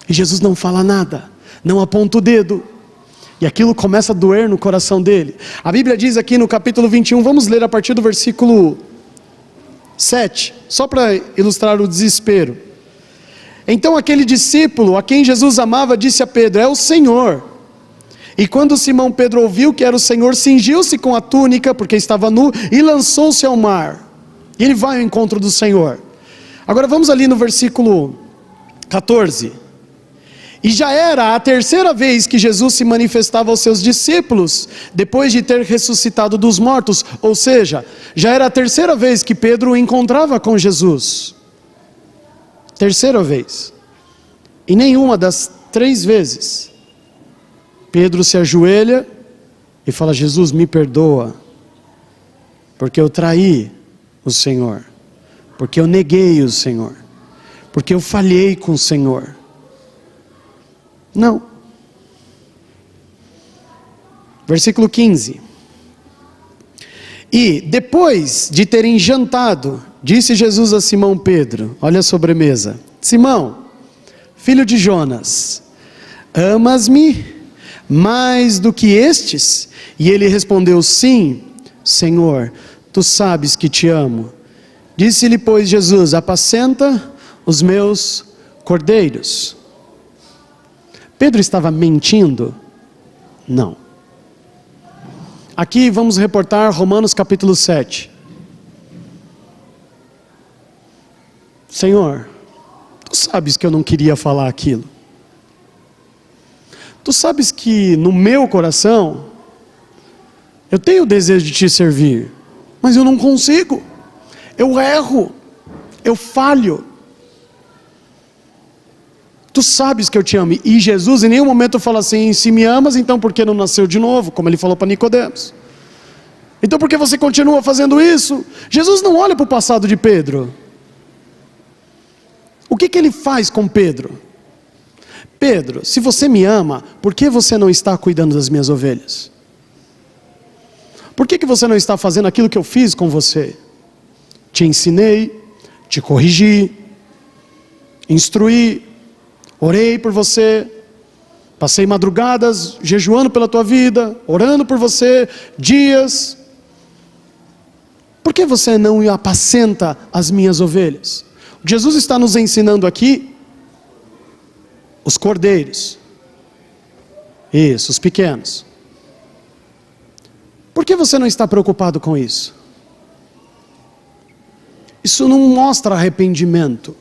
E Jesus não fala nada, não aponta o dedo, e aquilo começa a doer no coração dele. A Bíblia diz aqui no capítulo 21, vamos ler a partir do versículo 7, só para ilustrar o desespero. Então aquele discípulo a quem Jesus amava disse a Pedro: é o Senhor. E quando Simão Pedro ouviu que era o Senhor, cingiu-se com a túnica, porque estava nu, e lançou-se ao mar. E ele vai ao encontro do Senhor. Agora vamos ali no versículo 14. E já era a terceira vez que Jesus se manifestava aos seus discípulos, depois de ter ressuscitado dos mortos. Ou seja, já era a terceira vez que Pedro o encontrava com Jesus. Terceira vez. E nenhuma das 3 vezes, Pedro se ajoelha e fala: Jesus, me perdoa, porque eu traí o Senhor, porque eu neguei o Senhor, porque eu falhei com o Senhor. Não. Versículo 15. E depois de terem jantado, disse Jesus a Simão Pedro, olha a sobremesa: Simão, filho de Jonas, amas-me mais do que estes? E ele respondeu: sim, Senhor, tu sabes que te amo. Disse-lhe, pois, Jesus: apacenta os meus cordeiros. Pedro estava mentindo? Não. Aqui vamos reportar Romanos capítulo 7. Senhor, tu sabes que eu não queria falar aquilo. Tu sabes que no meu coração, eu tenho o desejo de te servir, mas eu não consigo. Eu erro, eu falho. Tu sabes que eu te amo. E Jesus em nenhum momento fala assim: se me amas, então por que não nasceu de novo? Como ele falou para Nicodemos. Então por que você continua fazendo isso? Jesus não olha para o passado de Pedro. O que ele faz com Pedro? Pedro, se você me ama, por que você não está cuidando das minhas ovelhas? Por que você não está fazendo aquilo que eu fiz com você? Te ensinei, te corrigi, instruí, orei por você, passei madrugadas jejuando pela tua vida, orando por você, dias. Por que você não apacenta as minhas ovelhas? Jesus está nos ensinando aqui os cordeiros. Isso, os pequenos. Por que você não está preocupado com isso? Isso não mostra arrependimento.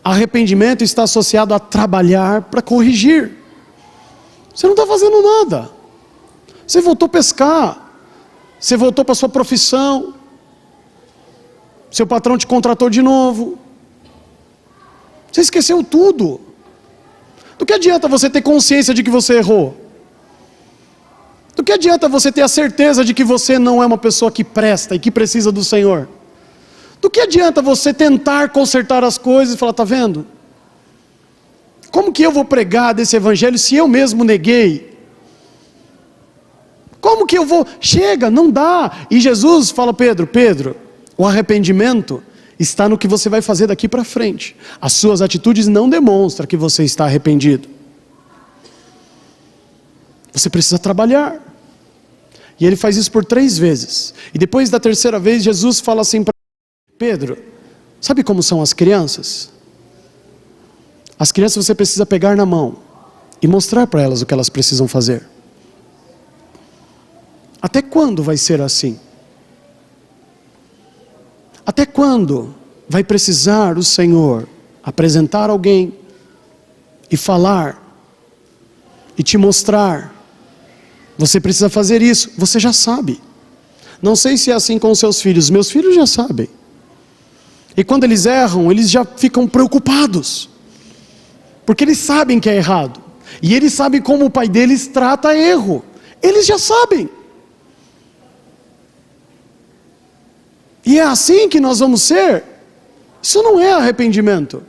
Arrependimento está associado a trabalhar para corrigir. Você não está fazendo nada. Você voltou a pescar. Você voltou para a sua profissão. Seu patrão te contratou de novo. Você esqueceu tudo. Do que adianta você ter consciência de que você errou? Do que adianta você ter a certeza de que você não é uma pessoa que presta e que precisa do Senhor? Do que adianta você tentar consertar as coisas e falar: está vendo? Como que eu vou pregar desse evangelho se eu mesmo neguei? Como que eu vou? Chega, não dá. E Jesus fala: Pedro, o arrependimento está no que você vai fazer daqui para frente. As suas atitudes não demonstram que você está arrependido. Você precisa trabalhar. E ele faz isso por 3 vezes. E depois da 3ª vez, Jesus fala assim para Pedro: sabe como são as crianças? As crianças você precisa pegar na mão e mostrar para elas o que elas precisam fazer. Até quando vai ser assim? Até quando vai precisar o Senhor apresentar alguém e falar e te mostrar: você precisa fazer isso? Você já sabe. Não sei se é assim com os seus filhos. Meus filhos já sabem. E quando eles erram, eles já ficam preocupados, porque eles sabem que é errado. E eles sabem como o pai deles trata erro. Eles já sabem. E é assim que nós vamos ser. Isso não é arrependimento.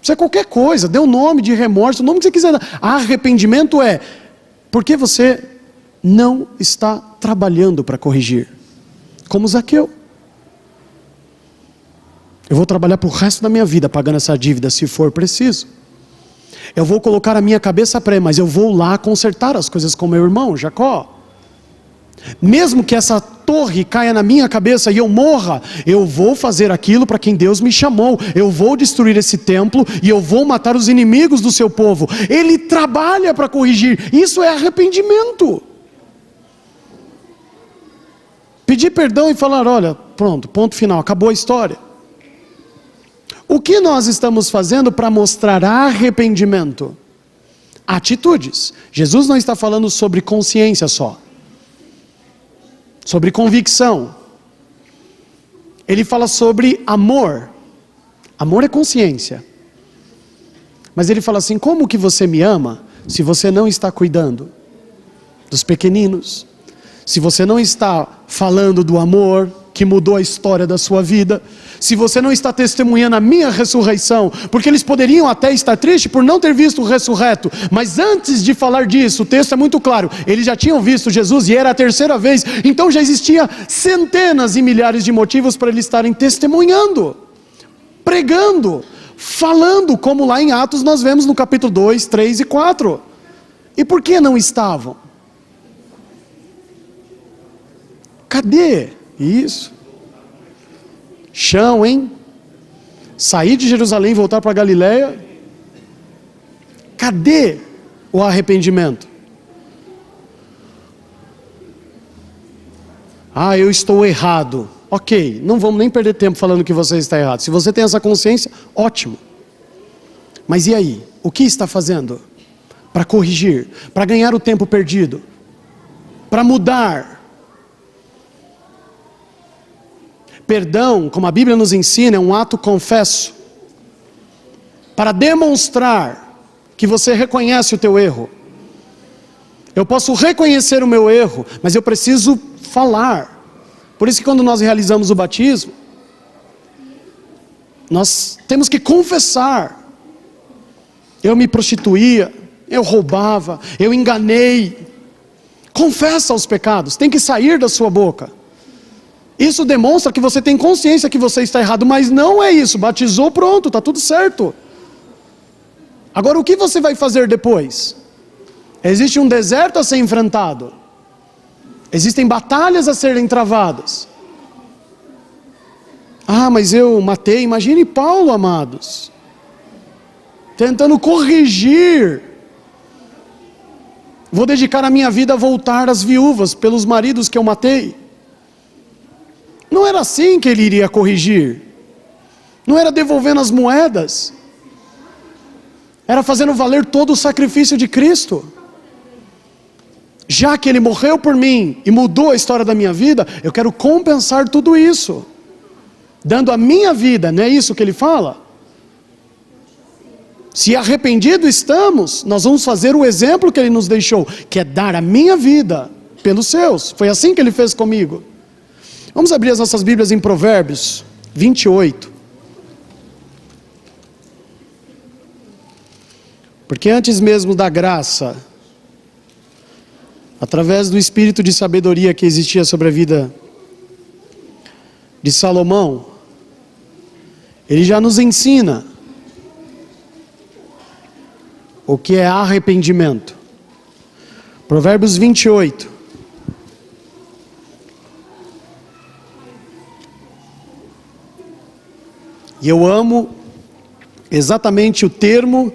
Isso é qualquer coisa. Dê o nome de remorso, o nome que você quiser dar. Arrependimento é porque você não está trabalhando para corrigir. Como Zaqueu. Eu vou trabalhar para o resto da minha vida pagando essa dívida, se for preciso. Eu vou colocar a minha cabeça a pré, mas eu vou lá consertar as coisas com meu irmão, Jacó. Mesmo que essa torre caia na minha cabeça e eu morra, eu vou fazer aquilo para quem Deus me chamou. Eu vou destruir esse templo e eu vou matar os inimigos do seu povo. Ele trabalha para corrigir. Isso é arrependimento. Pedir perdão e falar: olha, pronto, ponto final, acabou a história. O que nós estamos fazendo para mostrar arrependimento? Atitudes. Jesus não está falando sobre consciência só, sobre convicção. Ele fala sobre amor. Amor é consciência. Mas ele fala assim: como que você me ama se você não está cuidando dos pequeninos? Se você não está falando do amor que mudou a história da sua vida? Se você não está testemunhando a minha ressurreição? Porque eles poderiam até estar tristes por não ter visto o ressurreto, mas antes de falar disso, o texto é muito claro, eles já tinham visto Jesus e era a 3ª vez, então já existia centenas e milhares de motivos para eles estarem testemunhando, pregando, falando, como lá em Atos nós vemos no capítulo 2, 3 e 4. E por que não estavam? Cadê isso? Chão, hein? Sair de Jerusalém e voltar para Galileia. Cadê o arrependimento? Eu estou errado. ok, não vamos nem perder tempo falando que você está errado. Se você tem essa consciência, ótimo. Mas e aí? O que está fazendo para corrigir, para ganhar o tempo perdido, para mudar? Perdão, como a Bíblia nos ensina, é um ato confesso, para demonstrar que você reconhece o teu erro. Eu posso reconhecer o meu erro, mas eu preciso falar. Por isso que quando nós realizamos o batismo, nós temos que confessar. Eu me prostituía, eu roubava, eu enganei. Confessa os pecados, tem que sair da sua boca. Isso demonstra que você tem consciência que você está errado, mas não é isso. Batizou, pronto, está tudo certo. Agora o que você vai fazer depois? Existe um deserto a ser enfrentado. Existem batalhas a serem travadas. Ah, mas eu matei. Imagine Paulo, amados, tentando corrigir. Vou dedicar a minha vida a voltar às viúvas pelos maridos que eu matei. Não era assim que ele iria corrigir. Não era devolvendo as moedas. Era fazendo valer todo o sacrifício de Cristo. Já que Ele morreu por mim e mudou a história da minha vida, eu quero compensar tudo isso, dando a minha vida, não é isso que Ele fala? Se arrependido estamos, nós vamos fazer o exemplo que Ele nos deixou, que é dar a minha vida pelos seus. Foi assim que Ele fez comigo. Vamos abrir as nossas Bíblias em Provérbios 28. Porque antes mesmo da graça, através do espírito de sabedoria que existia sobre a vida de Salomão, ele já nos ensina o que é arrependimento. Provérbios 28. E eu amo exatamente o termo,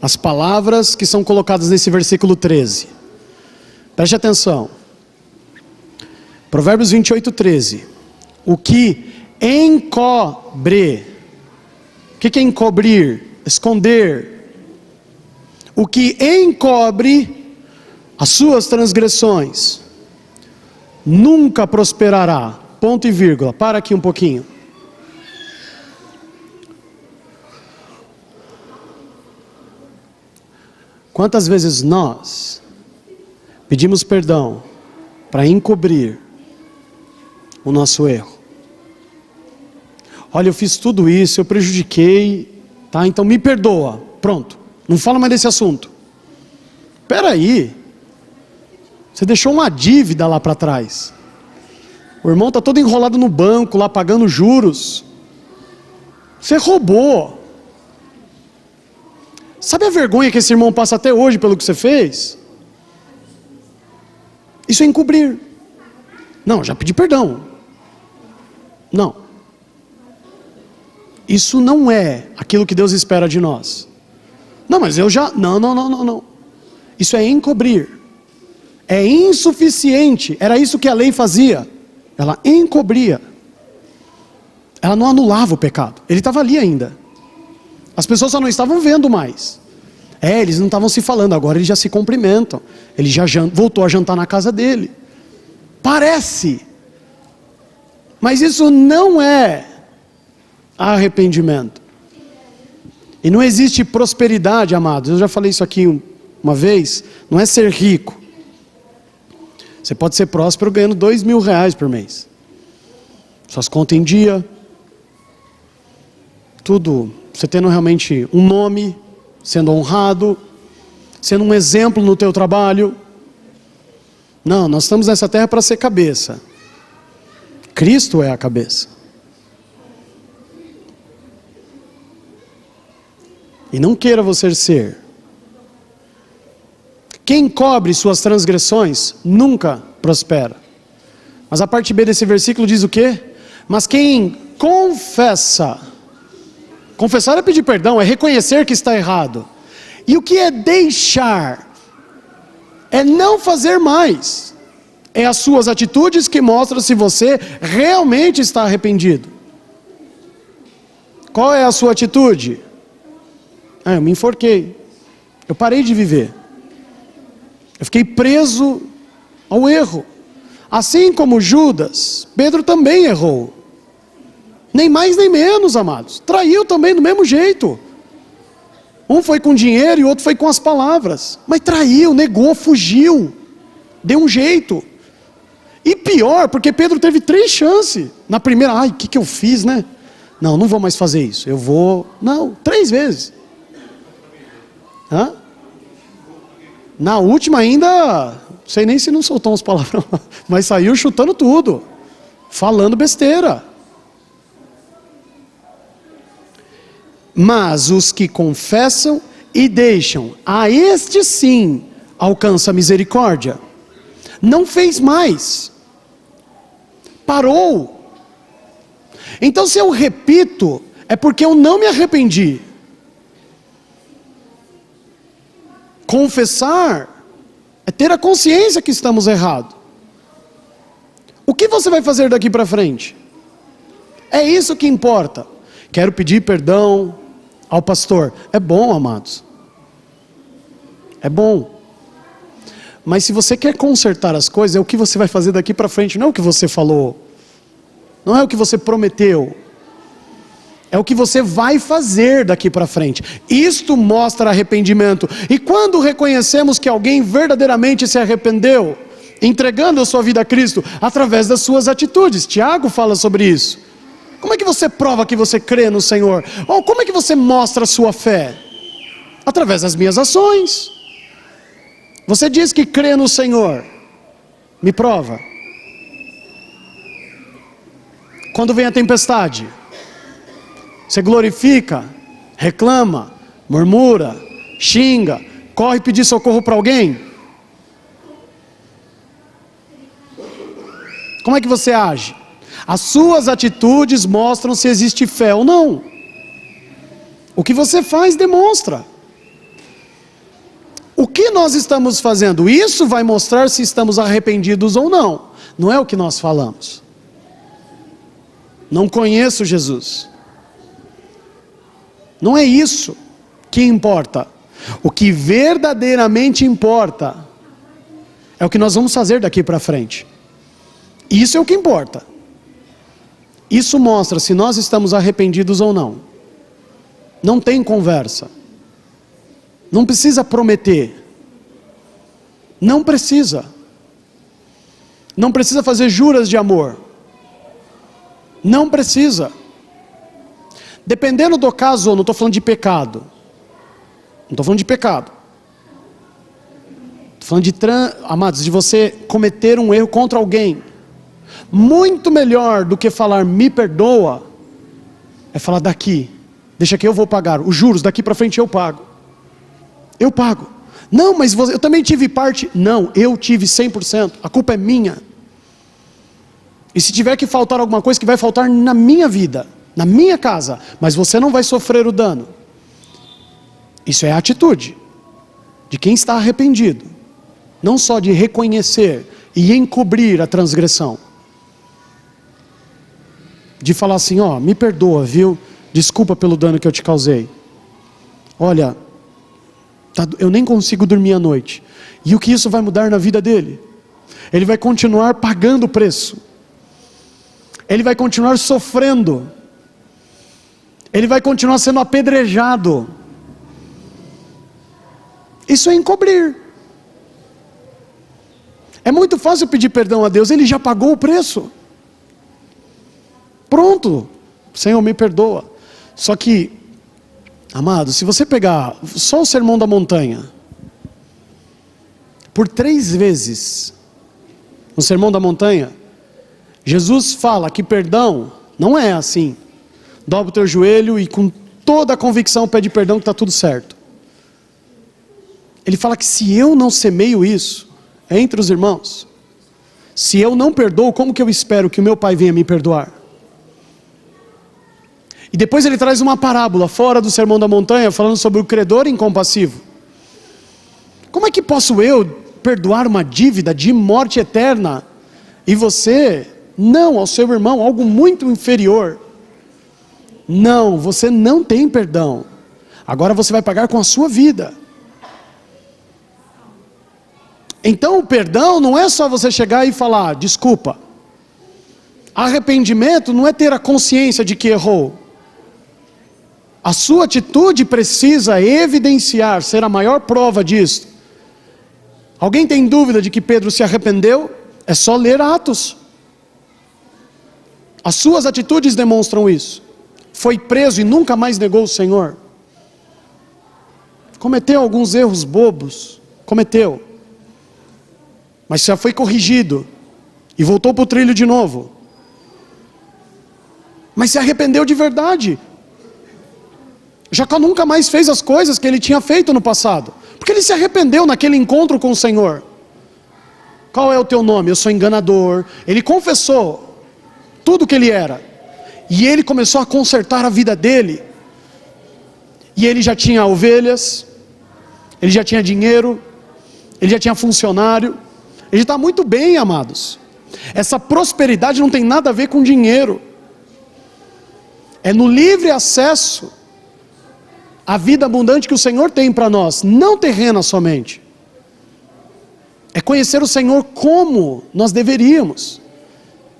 as palavras que são colocadas nesse versículo 13. Preste atenção. Provérbios 28, 13. O que encobre. O que é encobrir? Esconder. O que encobre as suas transgressões nunca prosperará. Ponto e vírgula. Para aqui um pouquinho. Quantas vezes nós pedimos perdão para encobrir o nosso erro? Olha, eu fiz tudo isso, eu prejudiquei, tá? Então me perdoa, pronto, não fala mais desse assunto. Espera aí, você deixou uma dívida lá para trás. O irmão está todo enrolado no banco, lá pagando juros. Você roubou. Sabe a vergonha que esse irmão passa até hoje pelo que você fez? Isso é encobrir. Não, já pedi perdão. Não. Isso não é aquilo que Deus espera de nós. Não, mas eu já... Não. Isso é encobrir. É insuficiente. Era isso que a lei fazia. Ela encobria. Ela não anulava o pecado. Ele estava ali ainda. As pessoas só não estavam vendo mais. Eles não estavam se falando, agora eles já se cumprimentam. Ele já voltou a jantar na casa dele. Parece. Mas isso não é arrependimento. E não existe prosperidade, amados. Eu já falei isso aqui uma vez. Não é ser rico. Você pode ser próspero ganhando R$2.000 por mês. Suas contas em dia. Tudo. Você tendo realmente um nome, sendo honrado, sendo um exemplo no teu trabalho. Não, nós estamos nessa terra para ser cabeça. Cristo é a cabeça. E não queira você ser. Quem cobre suas transgressões nunca prospera. Mas a parte B desse versículo diz o quê? Mas quem confessa. Confessar é pedir perdão, é reconhecer que está errado. E o que é deixar? É não fazer mais. É as suas atitudes que mostram se você realmente está arrependido. Qual é a sua atitude? Eu me enforquei. Eu parei de viver. Eu fiquei preso ao erro. Assim como Judas, Pedro também errou. Nem mais nem menos, amados. Traiu também do mesmo jeito. Um foi com dinheiro e o outro foi com as palavras. Mas traiu, negou, fugiu. Deu um jeito. E pior, porque Pedro teve 3 chances. Na primeira, o que eu fiz, né? Não vou mais fazer isso. Eu vou... Não, 3 vezes. Na última ainda... Não sei nem se não soltou umas palavras. Mas saiu chutando tudo. Falando besteira. Mas os que confessam e deixam, a este sim alcança a misericórdia. Não fez mais. Parou. Então se eu repito, é porque eu não me arrependi. Confessar é ter a consciência que estamos errados. O que você vai fazer daqui para frente? É isso que importa. Quero pedir perdão ao pastor. É bom, amados. É bom. Mas se você quer consertar as coisas, é o que você vai fazer daqui para frente, não é o que você falou. Não é o que você prometeu. É o que você vai fazer daqui para frente. Isto mostra arrependimento. E quando reconhecemos que alguém verdadeiramente se arrependeu, entregando a sua vida a Cristo, através das suas atitudes. Tiago fala sobre isso. Como é que você prova que você crê no Senhor? Ou como é que você mostra a sua fé? Através das minhas ações. Você diz que crê no Senhor. Me prova. Quando vem a tempestade, você glorifica, reclama, murmura, xinga, corre pedir socorro para alguém? Como é que você age? As suas atitudes mostram se existe fé ou não. O que você faz demonstra. O que nós estamos fazendo? Isso vai mostrar se estamos arrependidos ou não. Não é o que nós falamos. Não conheço Jesus. Não é isso que importa. O que verdadeiramente importa é o que nós vamos fazer daqui para frente. Isso é o que importa. Isso mostra se nós estamos arrependidos ou não. Não tem conversa. Não precisa prometer. Não precisa. Não precisa fazer juras de amor. Não precisa. Dependendo do caso, eu não estou falando de pecado. Não estou falando de pecado. Estou falando amados, de você cometer um erro contra alguém. Muito melhor do que falar me perdoa, é falar daqui, deixa que eu vou pagar, os juros daqui para frente eu pago. Eu pago. Não, mas eu também tive parte. Não, eu tive 100%, a culpa é minha. E se tiver que faltar alguma coisa, que vai faltar na minha vida, na minha casa, mas você não vai sofrer o dano. Isso é a atitude de quem está arrependido, não só de reconhecer e encobrir a transgressão, de falar assim, me perdoa, viu? Desculpa pelo dano que eu te causei. Olha, eu nem consigo dormir à noite. E o que isso vai mudar na vida dele? Ele vai continuar pagando o preço. Ele vai continuar sofrendo. Ele vai continuar sendo apedrejado. Isso é encobrir. É muito fácil pedir perdão a Deus, Ele já pagou o preço. Pronto, Senhor, me perdoa. Só que, amado, se você pegar só o Sermão da Montanha, por 3 vezes, no Sermão da Montanha, Jesus fala que perdão não é assim. Dobra o teu joelho e com toda a convicção pede perdão que está tudo certo. Ele fala que se eu não semeio isso entre os irmãos, se eu não perdoo, como que eu espero que o meu Pai venha me perdoar? E depois ele traz uma parábola fora do Sermão da Montanha, falando sobre o credor incompassivo. Como é que posso eu perdoar uma dívida de morte eterna, e você, não, ao seu irmão, algo muito inferior. Não, você não tem perdão. Agora você vai pagar com a sua vida. Então o perdão não é só você chegar e falar, desculpa. Arrependimento não é ter a consciência de que errou. A sua atitude precisa evidenciar, ser a maior prova disso. Alguém tem dúvida de que Pedro se arrependeu? É só ler Atos. As suas atitudes demonstram isso. Foi preso e nunca mais negou o Senhor. Cometeu alguns erros bobos. Cometeu. Mas já foi corrigido. E voltou para o trilho de novo. Mas se arrependeu de verdade. Jacó nunca mais fez as coisas que ele tinha feito no passado. Porque ele se arrependeu naquele encontro com o Senhor. Qual é o teu nome? Eu sou enganador. Ele confessou tudo que ele era. E ele começou a consertar a vida dele. E ele já tinha ovelhas. Ele já tinha dinheiro. Ele já tinha funcionário. Ele está muito bem, amados. Essa prosperidade não tem nada a ver com dinheiro. É no livre acesso à vida abundante que o Senhor tem para nós, não terrena somente. É conhecer o Senhor como nós deveríamos.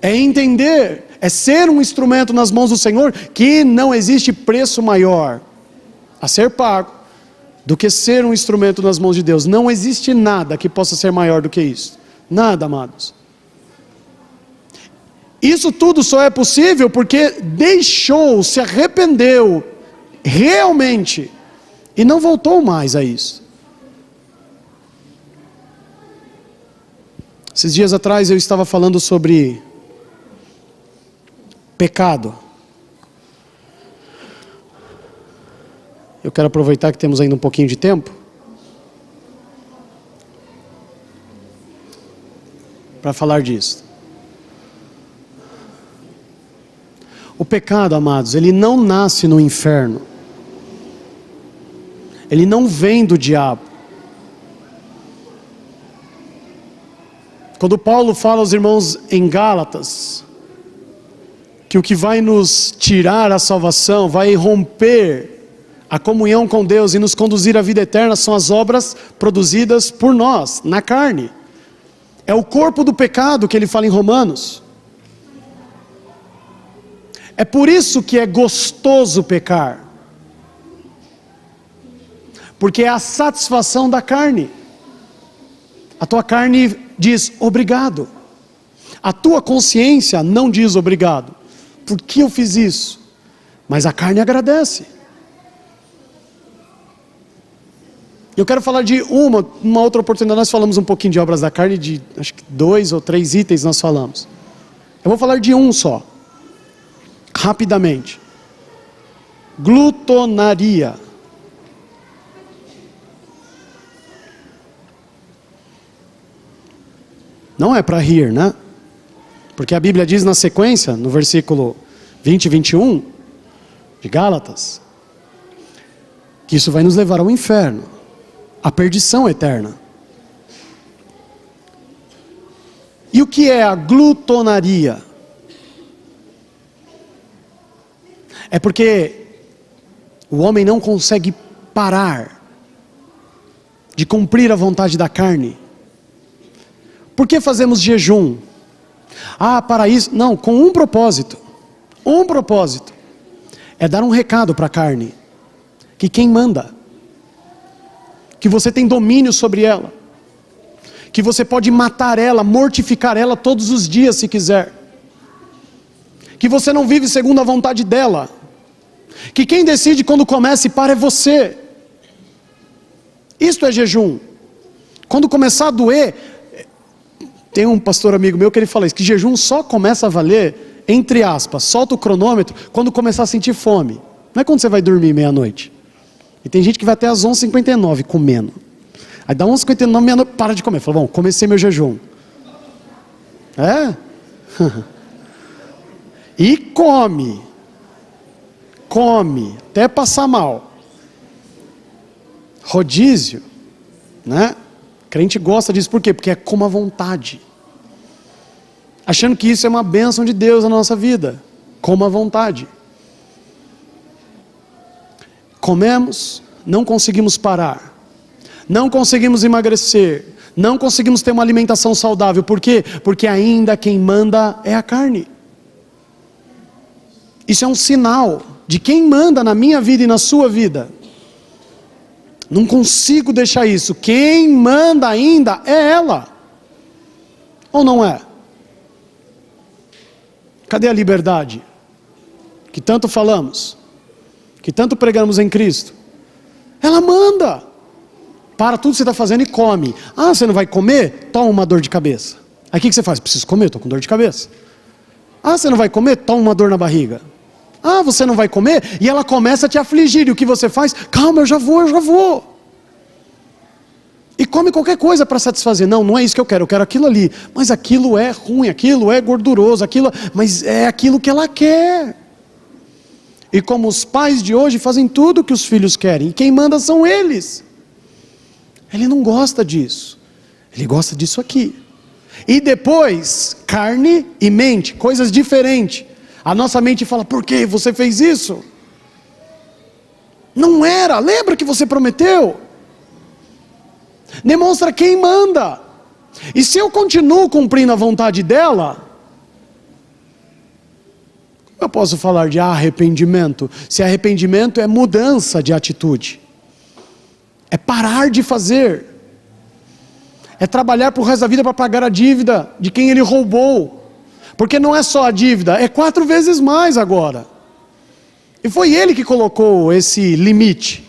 É entender, é ser um instrumento nas mãos do Senhor, que não existe preço maior a ser pago do que ser um instrumento nas mãos de Deus. Não existe nada que possa ser maior do que isso. Nada, amados. Isso tudo só é possível porque deixou, se arrependeu realmente e não voltou mais a isso. Esses dias atrás eu estava falando sobre pecado. Eu quero aproveitar que temos ainda um pouquinho de tempo para falar disso. O pecado, amados, ele não nasce no inferno. Ele não vem do diabo. Quando Paulo fala aos irmãos em Gálatas, que o que vai nos tirar a salvação, vai romper a comunhão com Deus e nos conduzir à vida eterna, são as obras produzidas por nós, na carne. É o corpo do pecado que ele fala em Romanos. É por isso que é gostoso pecar. Porque é a satisfação da carne. A tua carne diz obrigado. A tua consciência não diz obrigado. Por que eu fiz isso? Mas a carne agradece. Eu quero falar de uma outra oportunidade. Nós falamos um pouquinho de obras da carne, de acho que 2 ou 3 itens nós falamos. Eu vou falar de um só. Rapidamente. Glutonaria. Não é para rir, né? Porque a Bíblia diz na sequência, no versículo 20 e 21 de Gálatas, que isso vai nos levar ao inferno, à perdição eterna. E o que é a glutonaria? É porque o homem não consegue parar de cumprir a vontade da carne. Por que fazemos jejum? Para isso, não, com um propósito. Um propósito. É dar um recado para a carne. Que quem manda. Que você tem domínio sobre ela. Que você pode matar ela, mortificar ela todos os dias se quiser. Que você não vive segundo a vontade dela. Que quem decide quando começa e para é você. Isto é jejum. Quando começar a doer, tem um pastor amigo meu que ele fala isso, que jejum só começa a valer, entre aspas, solta o cronômetro, quando começar a sentir fome. Não é quando você vai dormir meia-noite. E tem gente que vai até às 11h59 comendo. Aí dá 11h59, meia-noite, para de comer. Fala, bom, comecei meu jejum. E come, até passar mal. Rodízio, né? Crente gosta disso, por quê? Porque é como a vontade. Achando que isso é uma bênção de Deus na nossa vida. Como a vontade. Comemos, não conseguimos parar. Não conseguimos emagrecer. Não conseguimos ter uma alimentação saudável. Por quê? Porque ainda quem manda é a carne. Isso é um sinal de quem manda na minha vida e na sua vida. Não consigo deixar isso. Quem manda ainda é ela. Ou não é? Cadê a liberdade? Que tanto falamos. Que tanto pregamos em Cristo. Ela manda. Para tudo que você está fazendo e come. Ah, você não vai comer? Toma uma dor de cabeça. Aí o que você faz? Preciso comer, estou com dor de cabeça. Ah, você não vai comer? Toma uma dor na barriga. Ah, você não vai comer? E ela começa a te afligir. E o que você faz? Calma, eu já vou. E come qualquer coisa para satisfazer. Não, não é isso que eu quero aquilo ali. Mas aquilo é ruim, aquilo é gorduroso, mas é aquilo que ela quer. E como os pais de hoje fazem tudo o que os filhos querem. E quem manda são eles. Ele não gosta disso. Ele gosta disso aqui. E depois, carne e mente, coisas diferentes. A nossa mente fala, por que você fez isso? Não era, lembra que você prometeu? Demonstra quem manda. E se eu continuo cumprindo a vontade dela, eu posso falar de arrependimento. Se arrependimento é mudança de atitude. É parar de fazer. É trabalhar pro resto da vida para pagar a dívida de quem ele roubou. Porque não é só a dívida, é 4 vezes mais agora. E foi ele que colocou esse limite.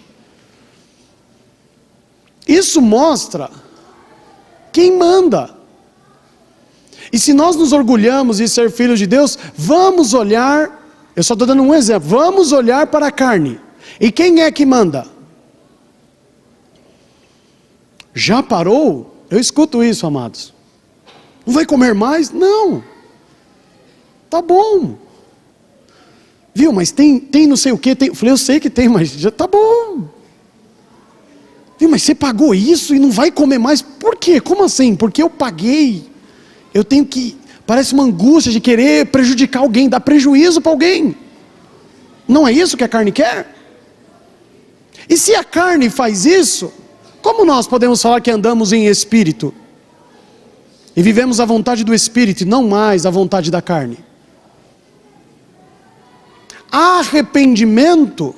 Isso mostra quem manda. E se nós nos orgulhamos de ser filhos de Deus, vamos olhar, eu só estou dando um exemplo, vamos olhar para a carne. E quem é que manda? Já parou? Eu escuto isso, amados. Não vai comer mais? Não. Tá bom. Viu, mas tem não sei o que. Eu falei, eu sei que tem, mas já tá bom. Viu, mas você pagou isso e não vai comer mais? Por quê? Como assim? Porque eu paguei. Eu tenho que... Parece uma angústia de querer prejudicar alguém, dar prejuízo para alguém. Não é isso que a carne quer? E se a carne faz isso, como nós podemos falar que andamos em espírito? E vivemos a vontade do espírito e não mais a vontade da carne? Arrependimento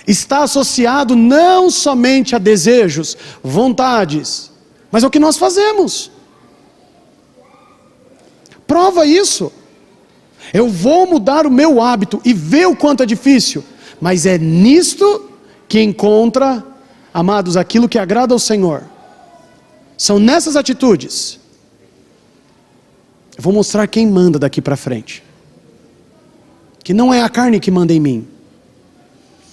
está associado não somente a desejos, vontades, mas ao que nós fazemos. Prova isso. Eu vou mudar o meu hábito e ver o quanto é difícil, mas é nisto que encontra, amados, aquilo que agrada ao Senhor. São nessas atitudes. Eu vou mostrar quem manda daqui para frente. Que não é a carne que manda em mim.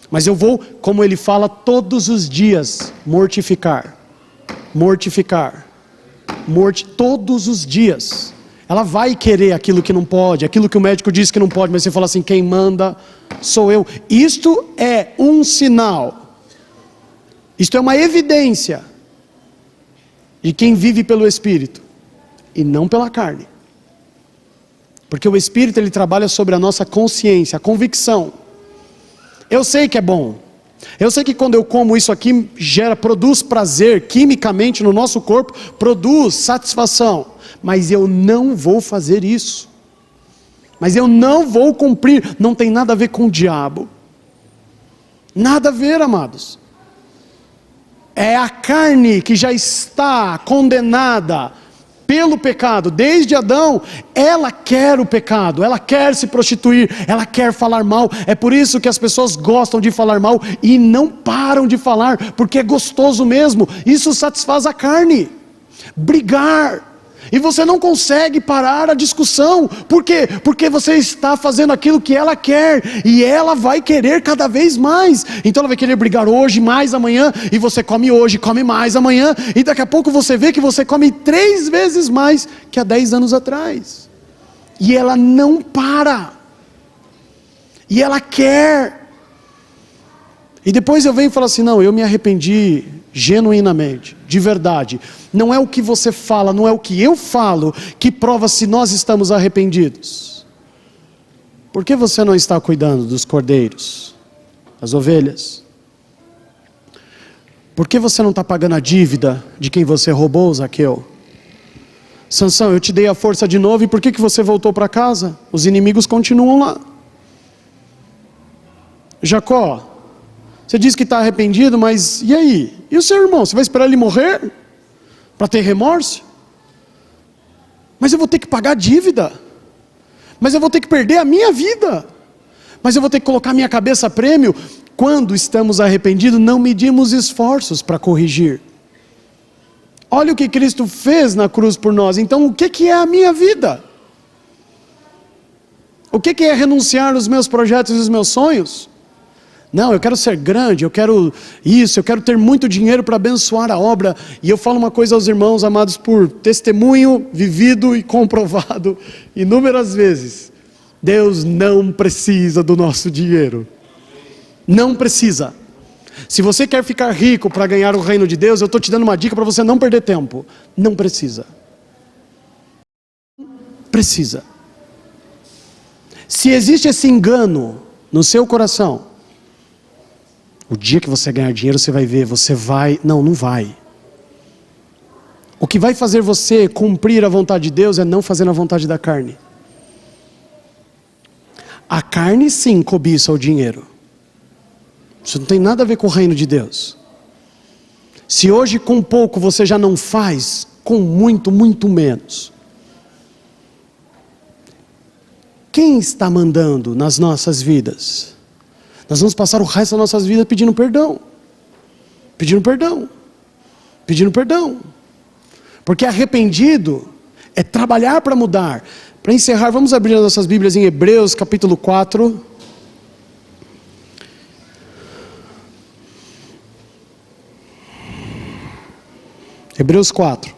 Mas eu vou, como ele fala, todos os dias, mortificar. Todos os dias. Ela vai querer aquilo que não pode, aquilo que o médico diz que não pode, mas você fala assim, quem manda sou eu. Isto é um sinal. Isto é uma evidência de quem vive pelo Espírito e não pela carne. Porque o Espírito, ele trabalha sobre a nossa consciência, a convicção. Eu sei que é bom. Eu sei que quando eu como isso aqui, produz prazer quimicamente no nosso corpo, produz satisfação. Mas eu não vou fazer isso. Mas eu não vou cumprir. Não tem nada a ver com o diabo. Nada a ver, amados. É a carne que já está condenada pelo pecado, desde Adão. Ela quer o pecado, ela quer se prostituir, ela quer falar mal. É por isso que as pessoas gostam de falar mal e não param de falar, porque é gostoso mesmo. Isso satisfaz a carne. Brigar, e você não consegue parar a discussão. Por quê? Porque você está fazendo aquilo que ela quer, e ela vai querer cada vez mais. Então ela vai querer brigar hoje, mais amanhã, e você come hoje, come mais amanhã, e daqui a pouco você vê que você come 3 vezes mais que há 10 anos atrás. E ela não para. E ela quer. E depois eu venho e falo assim, não, eu me arrependi, genuinamente, de verdade. Não é o que você fala, não é o que eu falo que prova se nós estamos arrependidos. Por que você não está cuidando dos cordeiros, das ovelhas? Por que você não está pagando a dívida de quem você roubou, Zaqueu? Sansão, eu te dei a força de novo, e por que você voltou para casa? Os inimigos continuam lá. Jacó, você diz que está arrependido, mas e aí? E o seu irmão? Você vai esperar ele morrer para ter remorso? Mas eu vou ter que pagar a dívida. Mas eu vou ter que perder a minha vida. Mas eu vou ter que colocar minha cabeça a prêmio. Quando estamos arrependidos, não medimos esforços para corrigir. Olha o que Cristo fez na cruz por nós. Então o que é a minha vida? O que é renunciar aos meus projetos e os meus sonhos? Não, eu quero ser grande, eu quero isso, eu quero ter muito dinheiro para abençoar a obra. E eu falo uma coisa aos irmãos amados por testemunho vivido e comprovado inúmeras vezes. Deus não precisa do nosso dinheiro. Não precisa. Se você quer ficar rico para ganhar o reino de Deus, eu estou te dando uma dica para você não perder tempo. Não precisa. Precisa. Se existe esse engano no seu coração, o dia que você ganhar dinheiro, você vai ver, você vai... Não vai. O que vai fazer você cumprir a vontade de Deus é não fazer a vontade da carne. A carne sim cobiça o dinheiro. Isso não tem nada a ver com o reino de Deus. Se hoje com pouco você já não faz, com muito, muito menos. Quem está mandando nas nossas vidas? Nós vamos passar o resto das nossas vidas pedindo perdão. Pedindo perdão. Pedindo perdão. Porque arrependido é trabalhar para mudar. Para encerrar, vamos abrir as nossas Bíblias em Hebreus capítulo 4. Hebreus 4.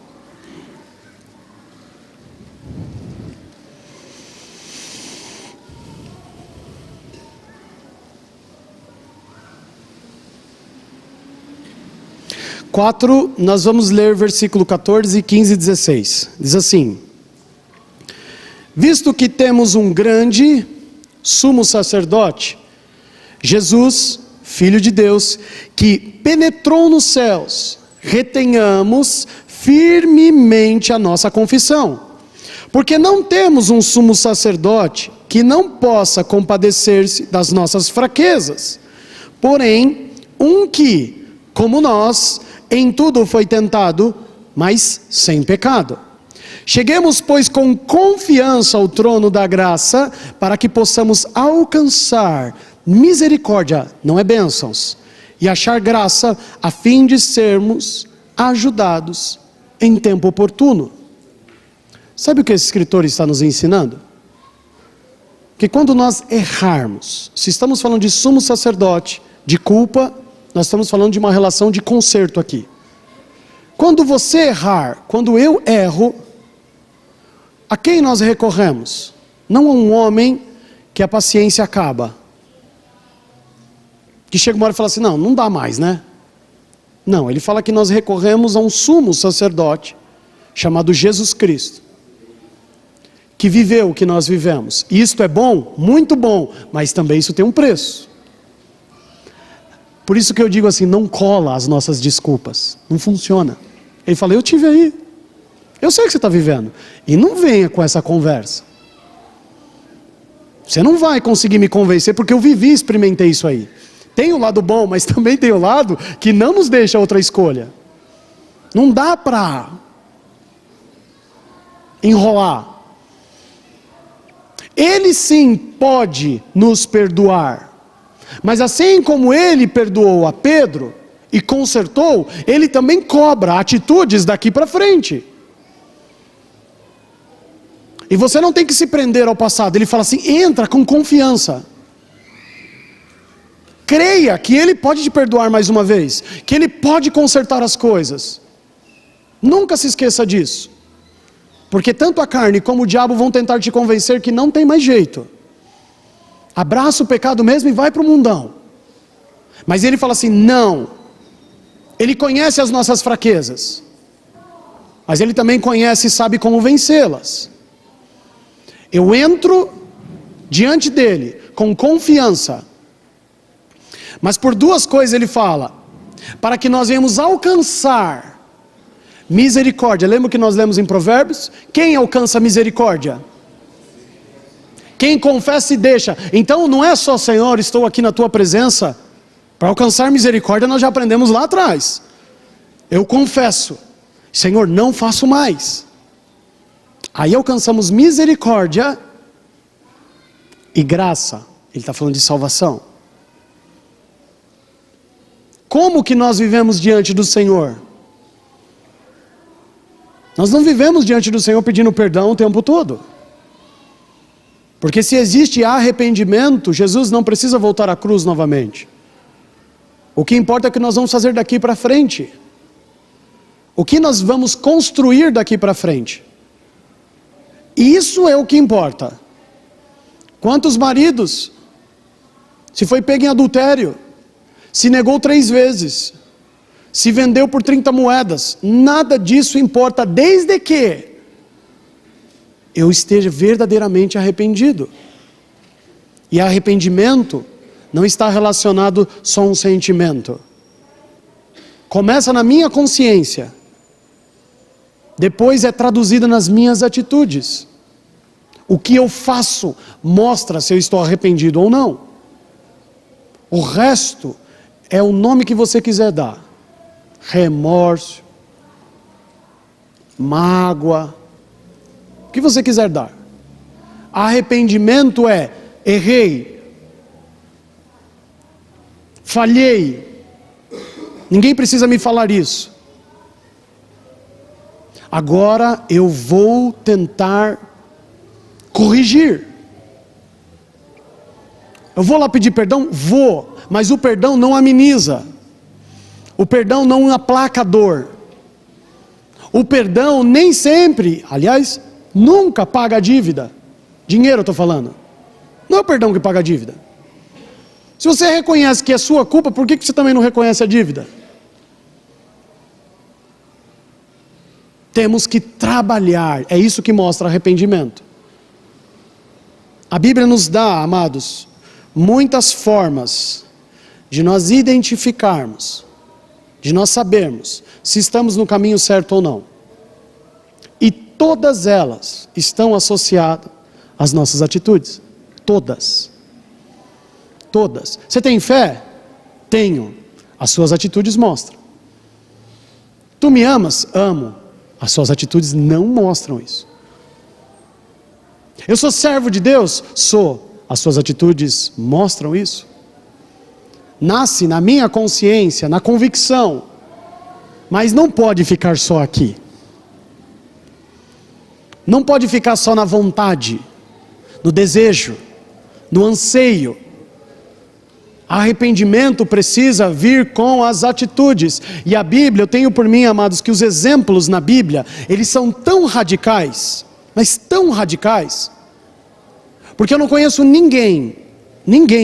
Nós vamos ler versículo 14, 15 e 16. Diz assim: visto que temos um grande sumo sacerdote, Jesus, Filho de Deus, que penetrou nos céus, retenhamos firmemente a nossa confissão. Porque não temos um sumo sacerdote que não possa compadecer-se das nossas fraquezas, porém, um que, como nós, em tudo foi tentado, mas sem pecado. Cheguemos, pois, com confiança ao trono da graça, para que possamos alcançar misericórdia, não é bênçãos, e achar graça, a fim de sermos ajudados em tempo oportuno. Sabe o que esse escritor está nos ensinando? Que quando nós errarmos, se estamos falando de sumo sacerdote, de culpa, nós estamos falando de uma relação de conserto aqui. Quando você errar, quando eu erro, a quem nós recorremos? Não a um homem que a paciência acaba. Que chega uma hora e fala assim, não dá mais, né? Não, ele fala que nós recorremos a um sumo sacerdote, chamado Jesus Cristo, que viveu o que nós vivemos. E isto é bom? Muito bom, mas também isso tem um preço. Por isso que eu digo assim, não cola as nossas desculpas, não funciona. Ele fala, eu tive aí, eu sei o que você está vivendo, e não venha com essa conversa. Você não vai conseguir me convencer, porque eu vivi e experimentei isso aí. Tem o lado bom, mas também tem o lado que não nos deixa outra escolha. Não dá para enrolar. Ele sim pode nos perdoar. Mas assim como ele perdoou a Pedro e consertou, ele também cobra atitudes daqui para frente. E você não tem que se prender ao passado. Ele fala assim, entra com confiança. Creia que ele pode te perdoar mais uma vez, que ele pode consertar as coisas. Nunca se esqueça disso. Porque tanto a carne como o diabo vão tentar te convencer que não tem mais jeito. Abraça o pecado mesmo e vai para o mundão. Mas ele fala assim, não, Ele conhece as nossas fraquezas, mas Ele também conhece e sabe como vencê-las. Eu entro diante dEle com confiança, mas por duas coisas Ele fala: para que nós venhamos alcançar misericórdia. Lembra que nós lemos em Provérbios? Quem alcança misericórdia? Quem confessa e deixa. Então não é só: Senhor, estou aqui na tua presença. Para alcançar misericórdia nós já aprendemos lá atrás. Eu confesso: Senhor, não faço mais. Aí alcançamos misericórdia e graça. Ele está falando de salvação. Como que nós vivemos diante do Senhor? Nós não vivemos diante do Senhor pedindo perdão o tempo todo. Porque se existe arrependimento, Jesus não precisa voltar à cruz novamente. O que importa é o que nós vamos fazer daqui para frente. O que nós vamos construir daqui para frente. Isso é o que importa. Quantos maridos se foi pego em adultério, se negou 3 vezes, se vendeu por 30 moedas, nada disso importa, desde que eu esteja verdadeiramente arrependido. E arrependimento não está relacionado só a um sentimento. Começa na minha consciência, depois é traduzida nas minhas atitudes. O que eu faço mostra se eu estou arrependido ou não. O resto é o nome que você quiser dar: remorso, mágoa, o que você quiser dar. Arrependimento é: errei, falhei, ninguém precisa me falar isso. Agora eu vou tentar corrigir. Eu vou lá pedir perdão? Vou, mas o perdão não ameniza. O perdão não aplaca a dor. O perdão nem sempre, aliás, nunca paga a dívida. Dinheiro eu estou falando. Não é o perdão que paga a dívida. Se você reconhece que é sua culpa, por que você também não reconhece a dívida? Temos que trabalhar, é isso que mostra arrependimento. A Bíblia nos dá, amados, muitas formas de nós identificarmos, de nós sabermos se estamos no caminho certo ou não. E todas elas estão associadas às nossas atitudes. Todas. Todas. Você tem fé? Tenho. As suas atitudes mostram. Tu me amas? Amo. As suas atitudes não mostram isso. Eu sou servo de Deus? Sou. As suas atitudes mostram isso. Nasce na minha consciência, na convicção, mas não pode ficar só aqui. Não pode ficar só na vontade, no desejo, no anseio. Arrependimento precisa vir com as atitudes. E a Bíblia, eu tenho por mim, amados, que os exemplos na Bíblia, eles são tão radicais, mas tão radicais, porque eu não conheço ninguém,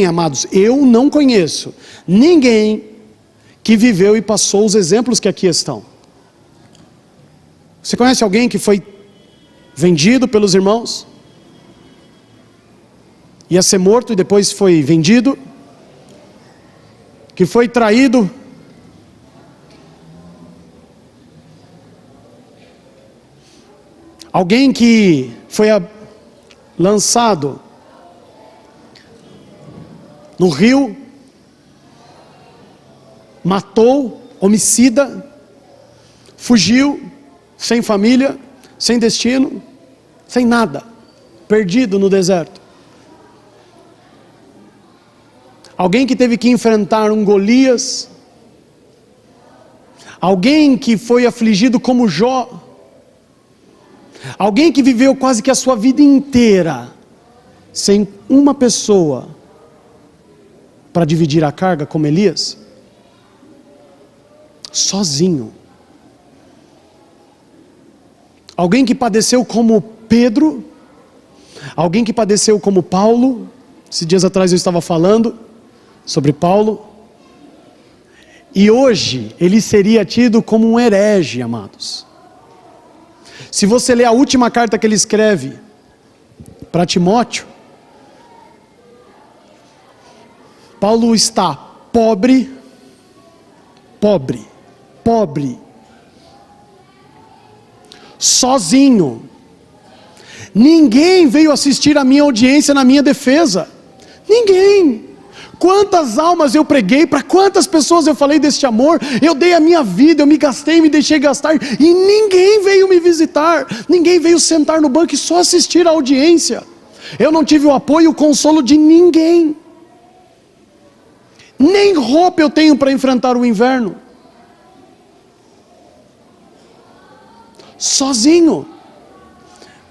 amados, eu não conheço ninguém que viveu e passou os exemplos que aqui estão. Você conhece alguém que foi vendido pelos irmãos? Ia ser morto e depois foi vendido? Que foi traído? Alguém que foi lançado no rio, matou, homicida, fugiu, sem família, sem destino, sem nada, perdido no deserto. Alguém que teve que enfrentar um Golias, alguém que foi afligido como Jó, alguém que viveu quase que a sua vida inteira sem uma pessoa para dividir a carga como Elias, sozinho. Alguém que padeceu como Pedro, alguém que padeceu como Paulo. Esses dias atrás eu estava falando sobre Paulo, E hoje ele seria tido como um herege, amados. Se você ler a última carta que ele escreve para Timóteo, Paulo está pobre, sozinho. Ninguém veio assistir a minha audiência na minha defesa. Ninguém. Quantas almas eu preguei, para quantas pessoas eu falei deste amor, eu dei a minha vida, eu me gastei, me deixei gastar, e ninguém veio me visitar, ninguém veio sentar no banco e só assistir a audiência. Eu não tive o apoio e o consolo de ninguém. Nem roupa eu tenho para enfrentar o inverno. Sozinho.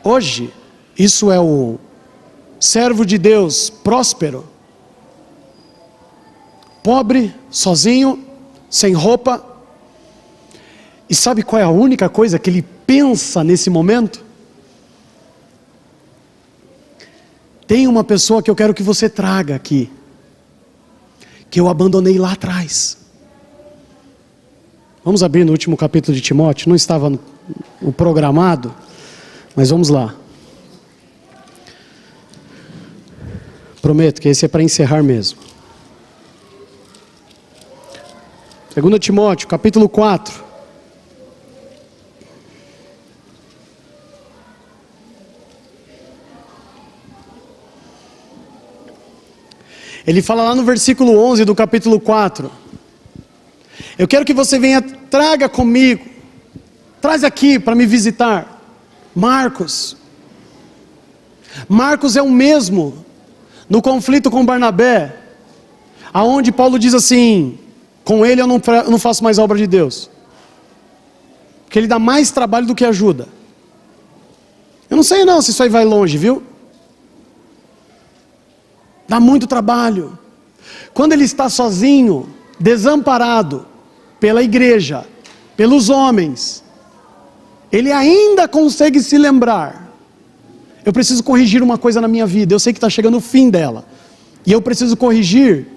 Hoje, isso é o servo de Deus próspero, pobre, sozinho, sem roupa. E sabe qual é a única coisa que ele pensa nesse momento? Tem uma pessoa que eu quero que você traga aqui, que eu abandonei lá atrás. Vamos abrir no último capítulo de Timóteo, não estava no programado, mas vamos lá. Prometo que esse é para encerrar mesmo. 2 Timóteo, capítulo 4. Ele fala lá no versículo 11 do capítulo 4. Eu quero que você venha, traga comigo, traz aqui para me visitar, Marcos. Marcos é o mesmo no conflito com Barnabé, aonde Paulo diz assim: com ele eu não faço mais obra de Deus, porque ele dá mais trabalho do que ajuda. Eu não sei não se isso aí vai longe, viu? Dá muito trabalho. Quando ele está sozinho, desamparado pela igreja, pelos homens, ele ainda consegue se lembrar: eu preciso corrigir uma coisa na minha vida, eu sei que está chegando o fim dela, e eu preciso corrigir.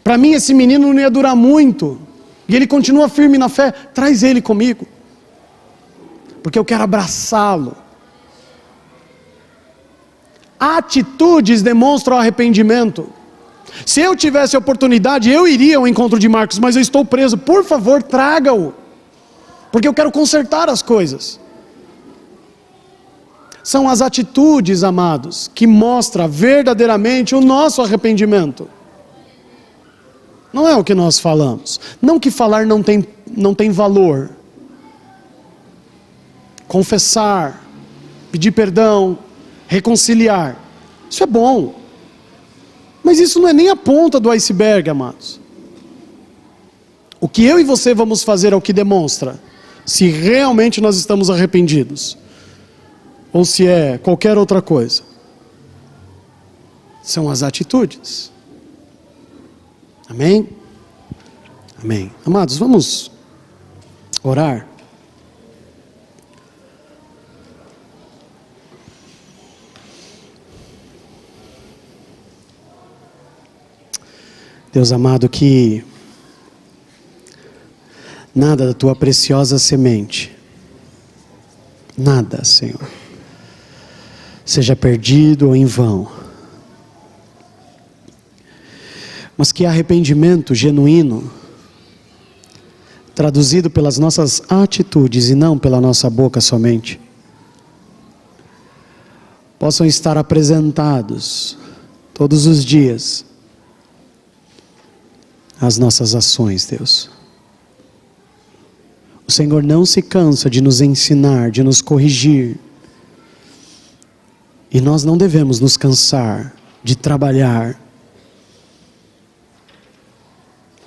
Para mim esse menino não ia durar muito, e ele continua firme na fé. Traz ele comigo, porque eu quero abraçá-lo. Atitudes demonstram arrependimento. Se eu tivesse a oportunidade, eu iria ao encontro de Marcos, mas eu estou preso. Por favor, traga-o, porque eu quero consertar as coisas. São as atitudes, amados, que mostram verdadeiramente o nosso arrependimento. Não é o que nós falamos. Não que falar não tem valor. Confessar, pedir perdão, reconciliar, isso é bom. Mas isso não é nem a ponta do iceberg, amados. O que eu e você vamos fazer é o que demonstra se realmente nós estamos arrependidos, ou se é qualquer outra coisa. São as atitudes. Amém? Amém. Amados, vamos orar. Deus amado, que nada da tua preciosa semente, nada, Senhor, seja perdido ou em vão, mas que arrependimento genuíno, traduzido pelas nossas atitudes e não pela nossa boca somente, possam estar apresentados todos os dias as nossas ações, Deus. O Senhor não se cansa de nos ensinar, de nos corrigir, e nós não devemos nos cansar de trabalhar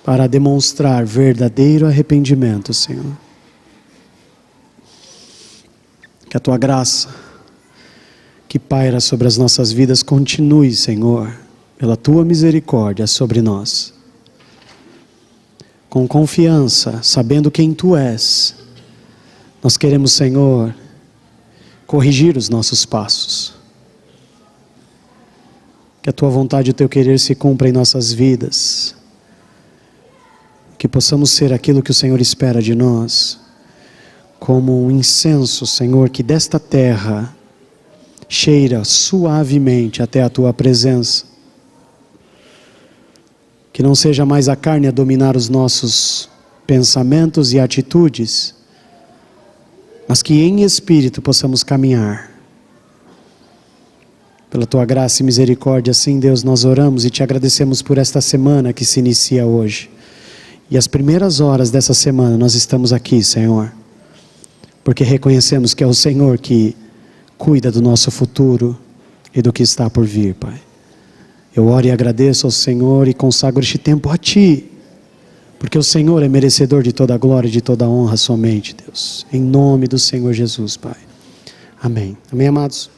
para demonstrar verdadeiro arrependimento, Senhor. Que a tua graça, que paira sobre as nossas vidas, continue, Senhor, pela tua misericórdia sobre nós. Com confiança, sabendo quem tu és, nós queremos, Senhor, corrigir os nossos passos. Que a tua vontade e o teu querer se cumpram em nossas vidas. que possamos ser aquilo que o Senhor espera de nós, como um incenso, Senhor, que desta terra cheira suavemente até a Tua presença. Que não seja mais a carne a dominar os nossos pensamentos e atitudes, mas que em espírito possamos caminhar. Pela Tua graça e misericórdia, sim, Deus, nós oramos e Te agradecemos por esta semana que se inicia hoje. E as primeiras horas dessa semana nós estamos aqui, Senhor, porque reconhecemos que é o Senhor que cuida do nosso futuro e do que está por vir, Pai. Eu oro e agradeço ao Senhor e consagro este tempo a Ti, porque o Senhor é merecedor de toda a glória e de toda a honra somente, Deus. Em nome do Senhor Jesus, Pai. Amém. Amém, amados?